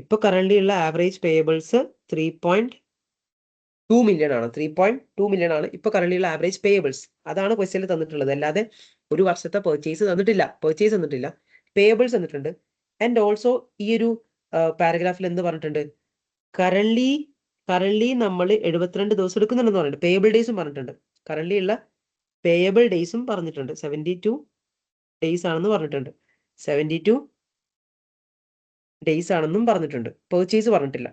ഇപ്പൊ കറന്റ് ഉള്ള ആവറേജ് പേയബിൾസ് 3.2 മില്യൺ ആണ്. 3.2 മില്യൺ ആണ് ഇപ്പൊ കറന്റ് ഉള്ള ആവറേജ് പേയബിൾസ്. അതാണ് ക്വസ്റ്റ്യനിൽ തന്നിട്ടുള്ളത്. അല്ലാതെ ഒരു വർഷത്തെ പെർച്ചേസ് തന്നിട്ടില്ല. പേയബിൾസ് തന്നിട്ടുണ്ട്. ആൻഡ് ഓൾസോ ഈ ഒരു പാരഗ്രാഫിൽ എന്ത് പറഞ്ഞിട്ടുണ്ട്? കറന്റ് കറൻലി നമ്മൾ 72 ദിവസം എടുക്കുന്നുണ്ടെന്ന് പറഞ്ഞിട്ടുണ്ട്. പേയബിൾ ഡേയ്സും പറഞ്ഞിട്ടുണ്ട്. കറൻലി ഉള്ള പേയബിൾ ഡേയ്സും പറഞ്ഞിട്ടുണ്ട്. 72 ഡേയ്സ് ആണെന്ന് പറഞ്ഞിട്ടുണ്ട്. 72 ഡേയ്സ് ആണെന്നും പറഞ്ഞിട്ടുണ്ട്. പെർച്ചേസ് പറഞ്ഞിട്ടില്ല.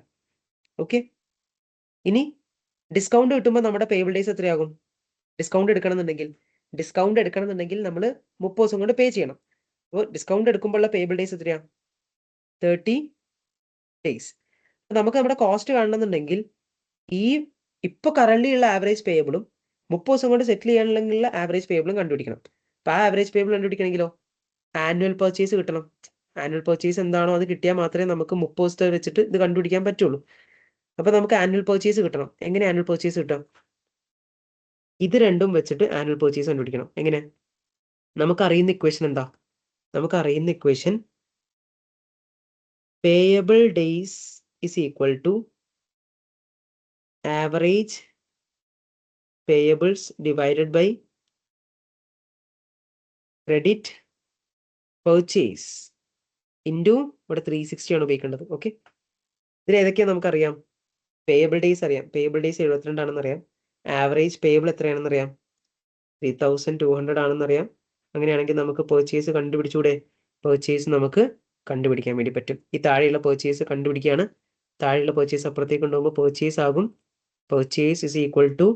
ഓക്കെ, ഇനി ഡിസ്കൗണ്ട് കിട്ടുമ്പോൾ നമ്മുടെ പേയബിൾ ഡേയ്സ് എത്രയാകും? ഡിസ്കൗണ്ട് എടുക്കണമെന്നുണ്ടെങ്കിൽ നമ്മൾ 30 ദിവസം കൊണ്ട് പേ ചെയ്യണം. അപ്പോൾ ഡിസ്കൗണ്ട് എടുക്കുമ്പോഴുള്ള പേയബിൾ ഡേയ്സ് എത്രയാണ്? 30 ഡേയ്സ്. നമുക്ക് നമ്മുടെ കോസ്റ്റ് കാണണമെന്നുണ്ടെങ്കിൽ ഈ ഇപ്പോൾ കറൻലി ഉള്ള ആവറേജ് പേയബിളും 30 ദിവസം കൊണ്ട് സെറ്റിൽ ചെയ്യാനുള്ള ആവറേജ് പേയബിളും കണ്ടുപിടിക്കണം. അപ്പോൾ ആ ആവറേജ് പേയബിൾ കണ്ടുപിടിക്കണമെങ്കിലോ ആനുവൽ പർച്ചേസ് കിട്ടണം. ആനുവൽ പർച്ചേസ് എന്താണോ അത് കിട്ടിയാൽ മാത്രമേ നമുക്ക് 30 ദിവസത്തെ വെച്ചിട്ട് ഇത് കണ്ടുപിടിക്കാൻ പറ്റുള്ളൂ. അപ്പോൾ നമുക്ക് ആനുവൽ പർച്ചേസ് കിട്ടണം. എങ്ങനെ ആനുവൽ പർച്ചേസ് കിട്ടാം? ഇത് രണ്ടും വെച്ചിട്ട് ആനുവൽ പർച്ചേസ് കണ്ടുപിടിക്കണം. എങ്ങനെ? നമുക്കറിയുന്ന ഇക്വേഷൻ എന്താ? നമുക്കറിയുന്ന equation payable days is equal to average payables divided by credit purchase into ഇവിടെ 360 ആണ് ഉപയോഗിക്കേണ്ടത്. ഓക്കെ, ഇതിൽ ഏതൊക്കെയാണ് നമുക്കറിയാം? പേയബിൾ ഡേയ്സ് അറിയാം. പേയബിൾ ഡേയ്സ് 72 ആണെന്ന് അറിയാം. ആവറേജ് പേയബിൾ എത്രയാണെന്ന് അറിയാം? 3200 ആണെന്ന് അറിയാം. അങ്ങനെയാണെങ്കിൽ നമുക്ക് പെർച്ചേസ് കണ്ടുപിടിച്ചൂടെ? പെർച്ചേസ് നമുക്ക് കണ്ടുപിടിക്കാൻ വേണ്ടി പറ്റും. ഈ താഴെയുള്ള പെർച്ചേസ് കണ്ടുപിടിക്കുകയാണ്. താഴെയുള്ള പെർച്ചേസ് അപ്പുറത്തേക്ക് കൊണ്ടുപോകുമ്പോൾ പെർച്ചേസ് ആകും. പെർച്ചേസ് ഇസ് ഈക്വൽ ടു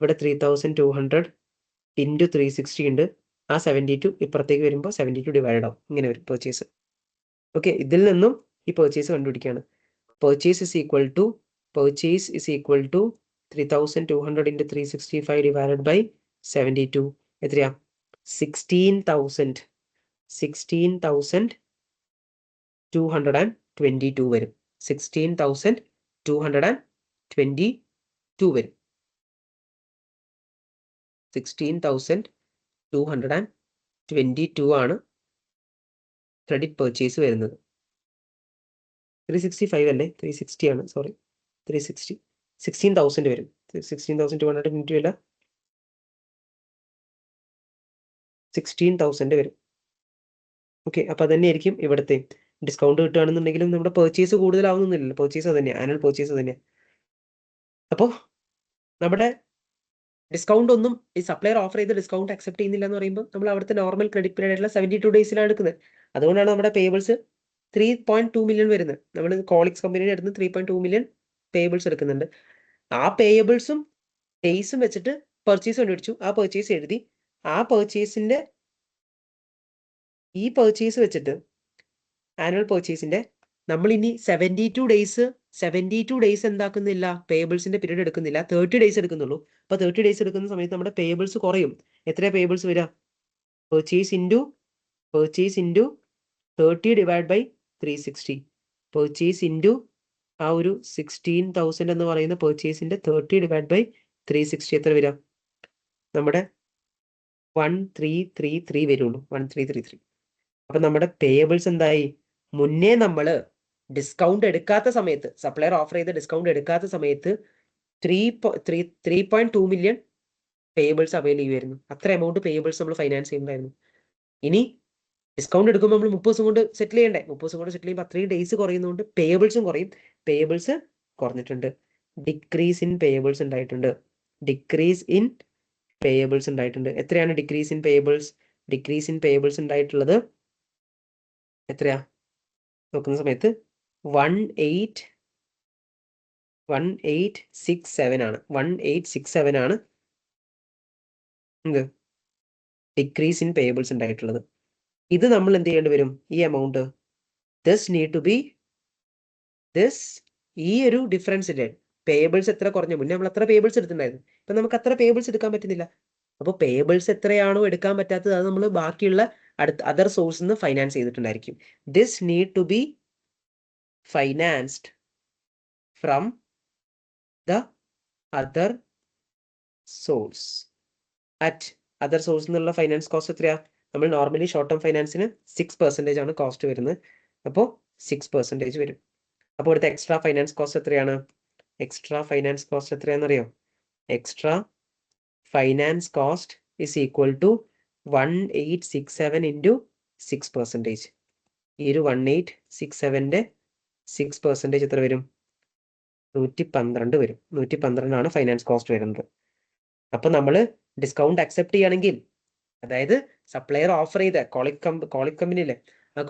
ഇവിടെ 3200 ഇൻറ്റു 360 ഉണ്ട്. ആ 72 ഇപ്പുറത്തേക്ക് വരുമ്പോൾ 72 ഡിവൈഡ് ആവും. ഇങ്ങനെ വരും പെർച്ചേസ്. ഓക്കെ, ഇതിൽ നിന്നും ഈ പെർച്ചേസ് കണ്ടുപിടിക്കുകയാണ്. Purchase is equal to 3200 into 365 divided by 72 എത്രയാ? 16,222 വരും. 16,222 വരും. 16,222 ആണ് ക്രെഡിറ്റ് പർച്ചേസ് വരുന്നത്. 365 അല്ലേ? 360 ആണ്. സോറി, 360. 16,000 വരും. 16,222 അല്ല, 16,000 വരും. ഓക്കെ, അപ്പോൾ തന്നെയായിരിക്കും ഇവിടുത്തെ. ഡിസ്കൗണ്ട് കിട്ടുകയാണെന്നുണ്ടെങ്കിലും നമ്മുടെ പെർച്ചേസ് കൂടുതലാവുന്നില്ലല്ലോ. പെർച്ചേസ് തന്നെയാണ്, ആനുവൽ പെർച്ചേസ് തന്നെയാണ്. അപ്പോൾ നമ്മുടെ ഡിസ്കൗണ്ട് ഒന്നും ഈ സപ്ലയർ ഓഫർ ചെയ്ത് ഡിസ്കൗണ്ട് അക്സെപ്റ്റ് ചെയ്യുന്നില്ല എന്ന് പറയുമ്പോൾ നമ്മൾ അവിടുത്തെ നോർമൽ ക്രെഡിറ്റ് പീരീഡ് ആയിട്ടുള്ള 72 ഡേയ്സിലാണ് എടുക്കുന്നത്. അതുകൊണ്ടാണ് നമ്മുടെ പേബിൾസ് 3.2 മില്യൺ വരുന്നത്. നമ്മൾ കോളിക്സ് കമ്പനിയുടെ അടുത്ത് 3.2 മില്യൺ പേബിൾസ് എടുക്കുന്നുണ്ട്. ആ പേയബിൾസും ഡേയ്സും വെച്ചിട്ട് പർച്ചേസ് കണ്ടുപിടിച്ചു. ആ പർച്ചേസ് എഴുതി. ആ പർച്ചേസിന്റെ ഈ പർച്ചേസ് വെച്ചിട്ട് ആനുവൽ പർച്ചേസിന്റെ നമ്മൾ ഇനി 72 ഡേയ്സ് എന്താക്കുന്നില്ല? പേയബിൾസിന്റെ പീരീഡ് എടുക്കുന്നില്ല. 30 ഡേയ്സ് എടുക്കുന്നുള്ളൂ. അപ്പോൾ 30 ഡേയ്സ് എടുക്കുന്ന സമയത്ത് നമ്മുടെ പേയബിൾസ് കുറയും. എത്ര പേയബിൾസ് വരിക? Purchase into 30 divide by 360. Purchase into ആ ഒരു 16,000 എന്ന് പറയുന്ന പർച്ചേസിന്റെ 30 ഡിവൈഡ് ബൈ 360 എത്ര വരിക? നമ്മുടെ 1333 വരുള്ളൂ. 1333. അപ്പം നമ്മുടെ പേയബിൾസ് എന്തായി? മുന്നേ നമ്മൾ ഡിസ്കൗണ്ട് എടുക്കാത്ത സമയത്ത്, സപ്ലയർ ഓഫർ ചെയ്ത് ഡിസ്കൗണ്ട് എടുക്കാത്ത സമയത്ത് 3.2 മില്യൺ പേയബിൾസ് അവൈൽ ചെയ്യുമായിരുന്നു. അത്ര എമൗണ്ട് പേയബിൾസ് നമ്മൾ ഫൈനാൻസ് ചെയ്യുന്നുണ്ടായിരുന്നു. ഇനി ഡിസ്കൗണ്ട് എടുക്കുമ്പോൾ നമ്മൾ 30 ദിവസം കൊണ്ട് സെറ്റിൽ ചെയ്യണ്ടേ? 30 ദിവസം കൊണ്ട് സെറ്റിൽ ചെയ്യുമ്പോൾ അത്രയും ഡേയ്സ് കുറയുന്നതുകൊണ്ട് പേയബിൾസും കുറയും. പേയബിൾസ് കുറഞ്ഞിട്ടുണ്ട്. ഡിക്രീസ് ഇൻ പേയബിൾസ് ഉണ്ടായിട്ടുണ്ട്. എത്രയാണ് decrease in payables? Decrease in payables ഉണ്ടായിട്ടുള്ളത് എത്രയാ നോക്കുന്ന സമയത്ത് 1867 ആണ്. 1867 ആണ് എന്ത് ഡിക്രീസ് ഇൻ പേയബിൾസ് ഉണ്ടായിട്ടുള്ളത്. ഇത് നമ്മൾ എന്ത് ചെയ്യേണ്ടി വരും? ഈ എമൗണ്ട് ഈ ഒരു ഡിഫറൻസ് ഇല്ലേ? പേയബിൾസ് എത്ര കുറഞ്ഞു? മുന്നേ നമ്മൾ അത്ര പേയബിൾസ് എടുത്തിട്ടുണ്ടായിരുന്നു. ഇപ്പം നമുക്ക് അത്ര പേയബിൾസ് എടുക്കാൻ പറ്റുന്നില്ല. അപ്പോൾ പേയബിൾസ് എത്രയാണോ എടുക്കാൻ പറ്റാത്തത് അത് നമ്മൾ ബാക്കിയുള്ള അതർ സോഴ്സിൽ നിന്ന് ഫൈനാൻസ് ചെയ്തിട്ടുണ്ടായിരിക്കും. This need to be financed from the other source. At other സോഴ്സിൽ നിന്നുള്ള ഫൈനാൻസ് കോസ്റ്റ് എത്രയാ? നമ്മൾ നോർമലി ഷോർട്ട് ടേം ഫൈനാൻസിന് 6% ആണ് കോസ്റ്റ് വരുന്നത്. അപ്പോൾ 6% വരും. അപ്പോൾ ഇവിടുത്തെ എക്സ്ട്രാ ഫൈനാൻസ് കോസ്റ്റ് എത്രയാണ്? എക്സ്ട്രാ ഫൈനാൻസ് കോസ്റ്റ് എത്രയാണെന്നറിയോ? Extra finance cost is equal to 1867 into 6%. ഈ ഒരു 1867ന്റെ 6% എത്ര വരും? 112 വരും. 112 ഫൈനാൻസ് കോസ്റ്റ് വരുന്നത്. അപ്പൊ നമ്മൾ ഡിസ്കൗണ്ട് അക്സെപ്റ്റ് ചെയ്യുകയാണെങ്കിൽ, അതായത് സപ്ലയർ ഓഫർ ചെയ്ത കോളിക് കമ്പനിയിലെ ആ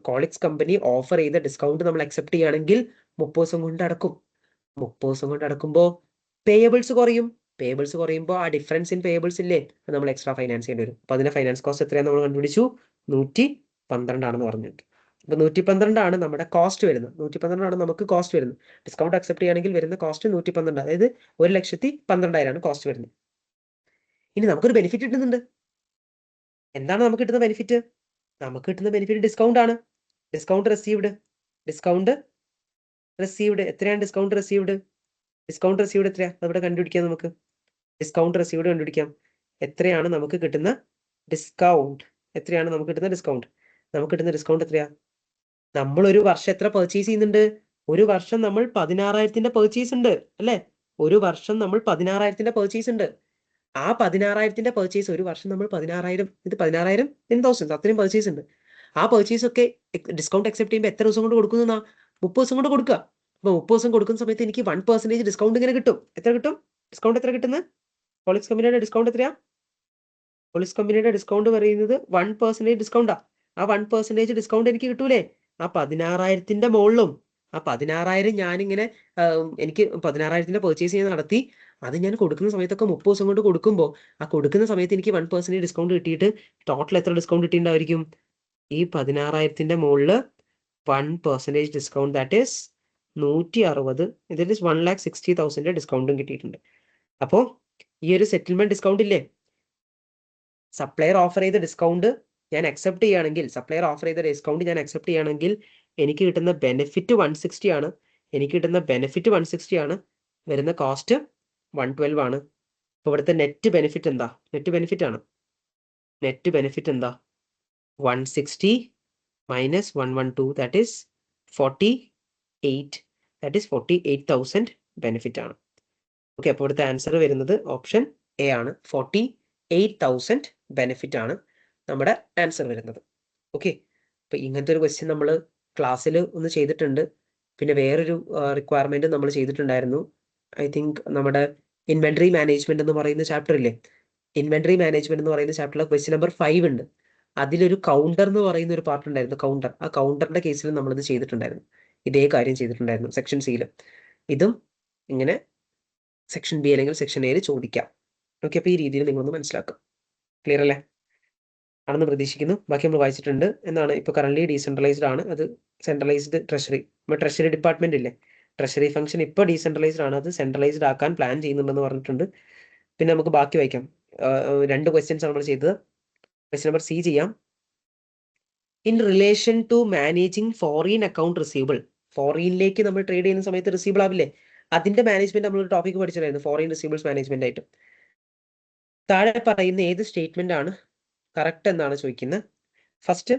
കോളിക്സ് കമ്പനി ഓഫർ ചെയ്ത ഡിസ്കൗണ്ട് നമ്മൾ അക്സെപ്റ്റ് ചെയ്യുകയാണെങ്കിൽ 30 ദിവസം കൊണ്ട് അടക്കും. 30 ദിവസം കൊണ്ട് അടക്കുമ്പോൾ പേയബിൾസ് കുറയും. പേയബിൾസ് കുറയുമ്പോൾ ആ ഡിഫറൻസ് ഇൻ പേയബിൾസ് ഇല്ലേ, അത് നമ്മൾ എക്സ്ട്രാ ഫൈനാൻസ് ചെയ്യേണ്ടി വരും. അപ്പൊ അതിന്റെ ഫൈനാൻസ് കോസ്റ്റ് എത്രയാണെന്ന് നമ്മൾ കണ്ടുപിടിച്ചു, 112 പറഞ്ഞിട്ട്. അപ്പൊ 112 നമ്മുടെ കോസ്റ്റ് വരുന്നത്. 112 നമുക്ക് കോസ്റ്റ് വരുന്നത്. ഡിസ്കൗണ്ട് അക്സെപ്റ്റ് ചെയ്യുകയാണെങ്കിൽ വരുന്ന കോസ്റ്റ് 112, അതായത് 1,12,000 കോസ്റ്റ് വരുന്നത്. ഇനി നമുക്കൊരു ബെനിഫിറ്റ് കിട്ടുന്നുണ്ട്. എന്താണ് നമുക്ക് കിട്ടുന്ന ബെനിഫിറ്റ്? നമുക്ക് കിട്ടുന്ന ബെനിഫിറ്റ് ഡിസ്കൗണ്ട് ആണ്. ഡിസ്കൗണ്ട് റിസീവ്ഡ് എത്രയാണ്? ഡിസ്കൗണ്ട് റിസീവ്ഡ് എത്രയാ? അവിടെ കണ്ടുപിടിക്കാം. നമുക്ക് ഡിസ്കൗണ്ട് റിസീവ്ഡ് കണ്ടുപിടിക്കാം. എത്രയാണ് നമുക്ക് കിട്ടുന്ന ഡിസ്കൗണ്ട്? നമുക്ക് കിട്ടുന്ന ഡിസ്കൗണ്ട് എത്രയാ? നമ്മൾ ഒരു വർഷം എത്ര പർച്ചേസ് ചെയ്യുന്നുണ്ട്? ഒരു വർഷം നമ്മൾ 16,000 പർച്ചേസ് ഉണ്ട് അല്ലെ? ഒരു വർഷം നമ്മൾ 16,000 പർച്ചേസ് ഉണ്ട്. ആ 16,000 പർച്ചേസ് ഒരു വർഷം നമ്മൾ 16,000, ഇത് 16,000 10,000 അത്രയും പർച്ചേസ് ഉണ്ട്. ആ പർച്ചേസ് ഒക്കെ ഡിസ്കൗണ്ട് അക്സെപ്റ്റ് ചെയ്യുമ്പോൾ എത്ര ദിവസം കൊണ്ട് കൊടുക്കുന്ന? 30 ദിവസം കൊണ്ട് കൊടുക്കുക. അപ്പൊ 30 ദിവസം കൊടുക്കുന്ന സമയത്ത് എനിക്ക് 1% ഡിസ്കൗണ്ട് ഇങ്ങനെ കിട്ടും. എത്ര കിട്ടും? ഡിസ്കൗണ്ട് എത്ര കിട്ടുന്നത്? കോളിക്സ് കമ്പനിയുടെ ഡിസ്കൗണ്ട് എത്രയാ? കോളിക്സ് കമ്പനിയുടെ ഡിസ്കൗണ്ട് പറയുന്നത് 1% ഡിസ്കൗണ്ടാ. ആ 1% ഡിസ്കൗണ്ട് എനിക്ക് കിട്ടൂലേ? ആ 16,000 മുകളിലും. ആ 16,000 ഞാനിങ്ങനെ എനിക്ക് 16,000 പർച്ചേസ് ചെയ്ത് നടത്തി, അത് ഞാൻ കൊടുക്കുന്ന സമയത്തൊക്കെ 30 ദിവസം കൊണ്ട് കൊടുക്കുമ്പോൾ ആ കൊടുക്കുന്ന സമയത്ത് എനിക്ക് 1% ഡിസ്കൗണ്ട് കിട്ടിയിട്ട് ടോട്ടൽ എത്ര ഡിസ്കൗണ്ട് കിട്ടിയിട്ടുണ്ടായിരിക്കും? ഈ 16,000 മുകളിൽ 1% ഡിസ്കൗണ്ട്, ദാറ്റ് ഈസ് 160, ഇതിൽ 1,60,000 ഡിസ്കൗണ്ടും കിട്ടിയിട്ടുണ്ട്. അപ്പോൾ ഈ ഒരു സെറ്റിൽമെന്റ് ഡിസ്കൗണ്ട് ഇല്ലേ, സപ്ലയർ ഓഫർ ചെയ്ത ഡിസ്കൗണ്ട് ഞാൻ അക്സെപ്റ്റ് ചെയ്യുകയാണെങ്കിൽ എനിക്ക് കിട്ടുന്ന ബെനിഫിറ്റ് 160 ആണ്. വരുന്ന കോസ്റ്റ് 112 ആണ്. അപ്പോൾ ഇവിടുത്തെ നെറ്റ് ബെനിഫിറ്റ് എന്താ? നെറ്റ് ബെനിഫിറ്റ് എന്താ? 160 minus 112, that is 48. That is 48,000 benefit ആണ്. ഓക്കെ, അപ്പോൾ ഇവിടുത്തെ ആൻസർ വരുന്നത് ഓപ്ഷൻ എ ആണ്. 48,000 ബെനിഫിറ്റ് ആണ് നമ്മുടെ ആൻസർ വരുന്നത്. ഓക്കെ, അപ്പോൾ ഇങ്ങനത്തെ ഒരു ക്വസ്റ്റ്യൻ നമ്മൾ ക്ലാസ്സിൽ ഒന്ന് ചെയ്തിട്ടുണ്ട്. പിന്നെ വേറൊരു റിക്വയർമെന്റ് നമ്മൾ ചെയ്തിട്ടുണ്ടായിരുന്നു. ഐ തിങ്ക് നമ്മുടെ ഇൻവെന്ററി മാനേജ്മെന്റ് എന്ന് പറയുന്ന ചാപ്റ്റർ ഇല്ലേ, ഇൻവെന്ററി മാനേജ്മെന്റ് എന്ന് പറയുന്ന ചാപ്റ്ററിൽ ക്വസ്റ്റ്യൻ നമ്പർ 5 ഉണ്ട്. അതിലൊരു കൗണ്ടർ എന്ന് പറയുന്ന ഒരു പാർട്ട് ഉണ്ടായിരുന്നു. കൗണ്ടർ, ആ കൗണ്ടറിന്റെ കേസിൽ നമ്മളിത് ചെയ്തിട്ടുണ്ടായിരുന്നു. ഇതേ കാര്യം ചെയ്തിട്ടുണ്ടായിരുന്നു സെക്ഷൻ സിയിൽ. ഇതും ഇങ്ങനെ സെക്ഷൻ ബി അല്ലെങ്കിൽ സെക്ഷൻ എയിൽ ചോദിക്കാം. ഓക്കെ, അപ്പോൾ ഈ രീതിയിൽ നിങ്ങളൊന്ന് മനസ്സിലാക്കുക. ക്ലിയർ അല്ലേ? ആണെന്ന് പ്രതീക്ഷിക്കുന്നു. ബാക്കി നമ്മൾ വായിച്ചിട്ടുണ്ട്. എന്നാണ് ഇപ്പോൾ കറന്റ് ഡീസെൻട്രലൈസ്ഡ് ആണ്, അത് സെൻട്രലൈസ്ഡ് ട്രഷറി. നമ്മുടെ ട്രഷറി ഡിപ്പാർട്ട്മെന്റ് ഇല്ലേ, ട്രഷറി ഫംഗ്ഷൻ ഇപ്പോൾ ഡീസെൻട്രലൈസ്ഡ് ആണ്, അത് സെൻട്രലൈസ്ഡ് ആക്കാൻ പ്ലാൻ ചെയ്യുന്നുണ്ടെന്ന് പറഞ്ഞിട്ടുണ്ട്. പിന്നെ നമുക്ക് ബാക്കി വായിക്കാം. 2 ക്വസ്റ്റ്യൻസ് നമ്മൾ ചെയ്തത്. ക്വസ്റ്റ്യൻ നമ്പർ സി ചെയ്യാം. In relation to managing foreign account receivable, ഫോറിനിലേക്ക് നമ്മൾ ട്രേഡ് ചെയ്യുന്ന സമയത്ത് റിസീവബിൾ ആവില്ലേ, അതിന്റെ മാനേജ്മെന്റ് നമ്മളൊരു ടോപ്പിക് പഠിച്ചിട്ടുണ്ടായിരുന്നു, ഫോറിൻ റിസീവബിൾസ് മാനേജ്മെന്റ് ആയിട്ട്. താഴെ പറയുന്ന ഏത് സ്റ്റേറ്റ്മെന്റ് ആണ് കറക്റ്റ് എന്നാണ് ചോദിക്കുന്നത്. First,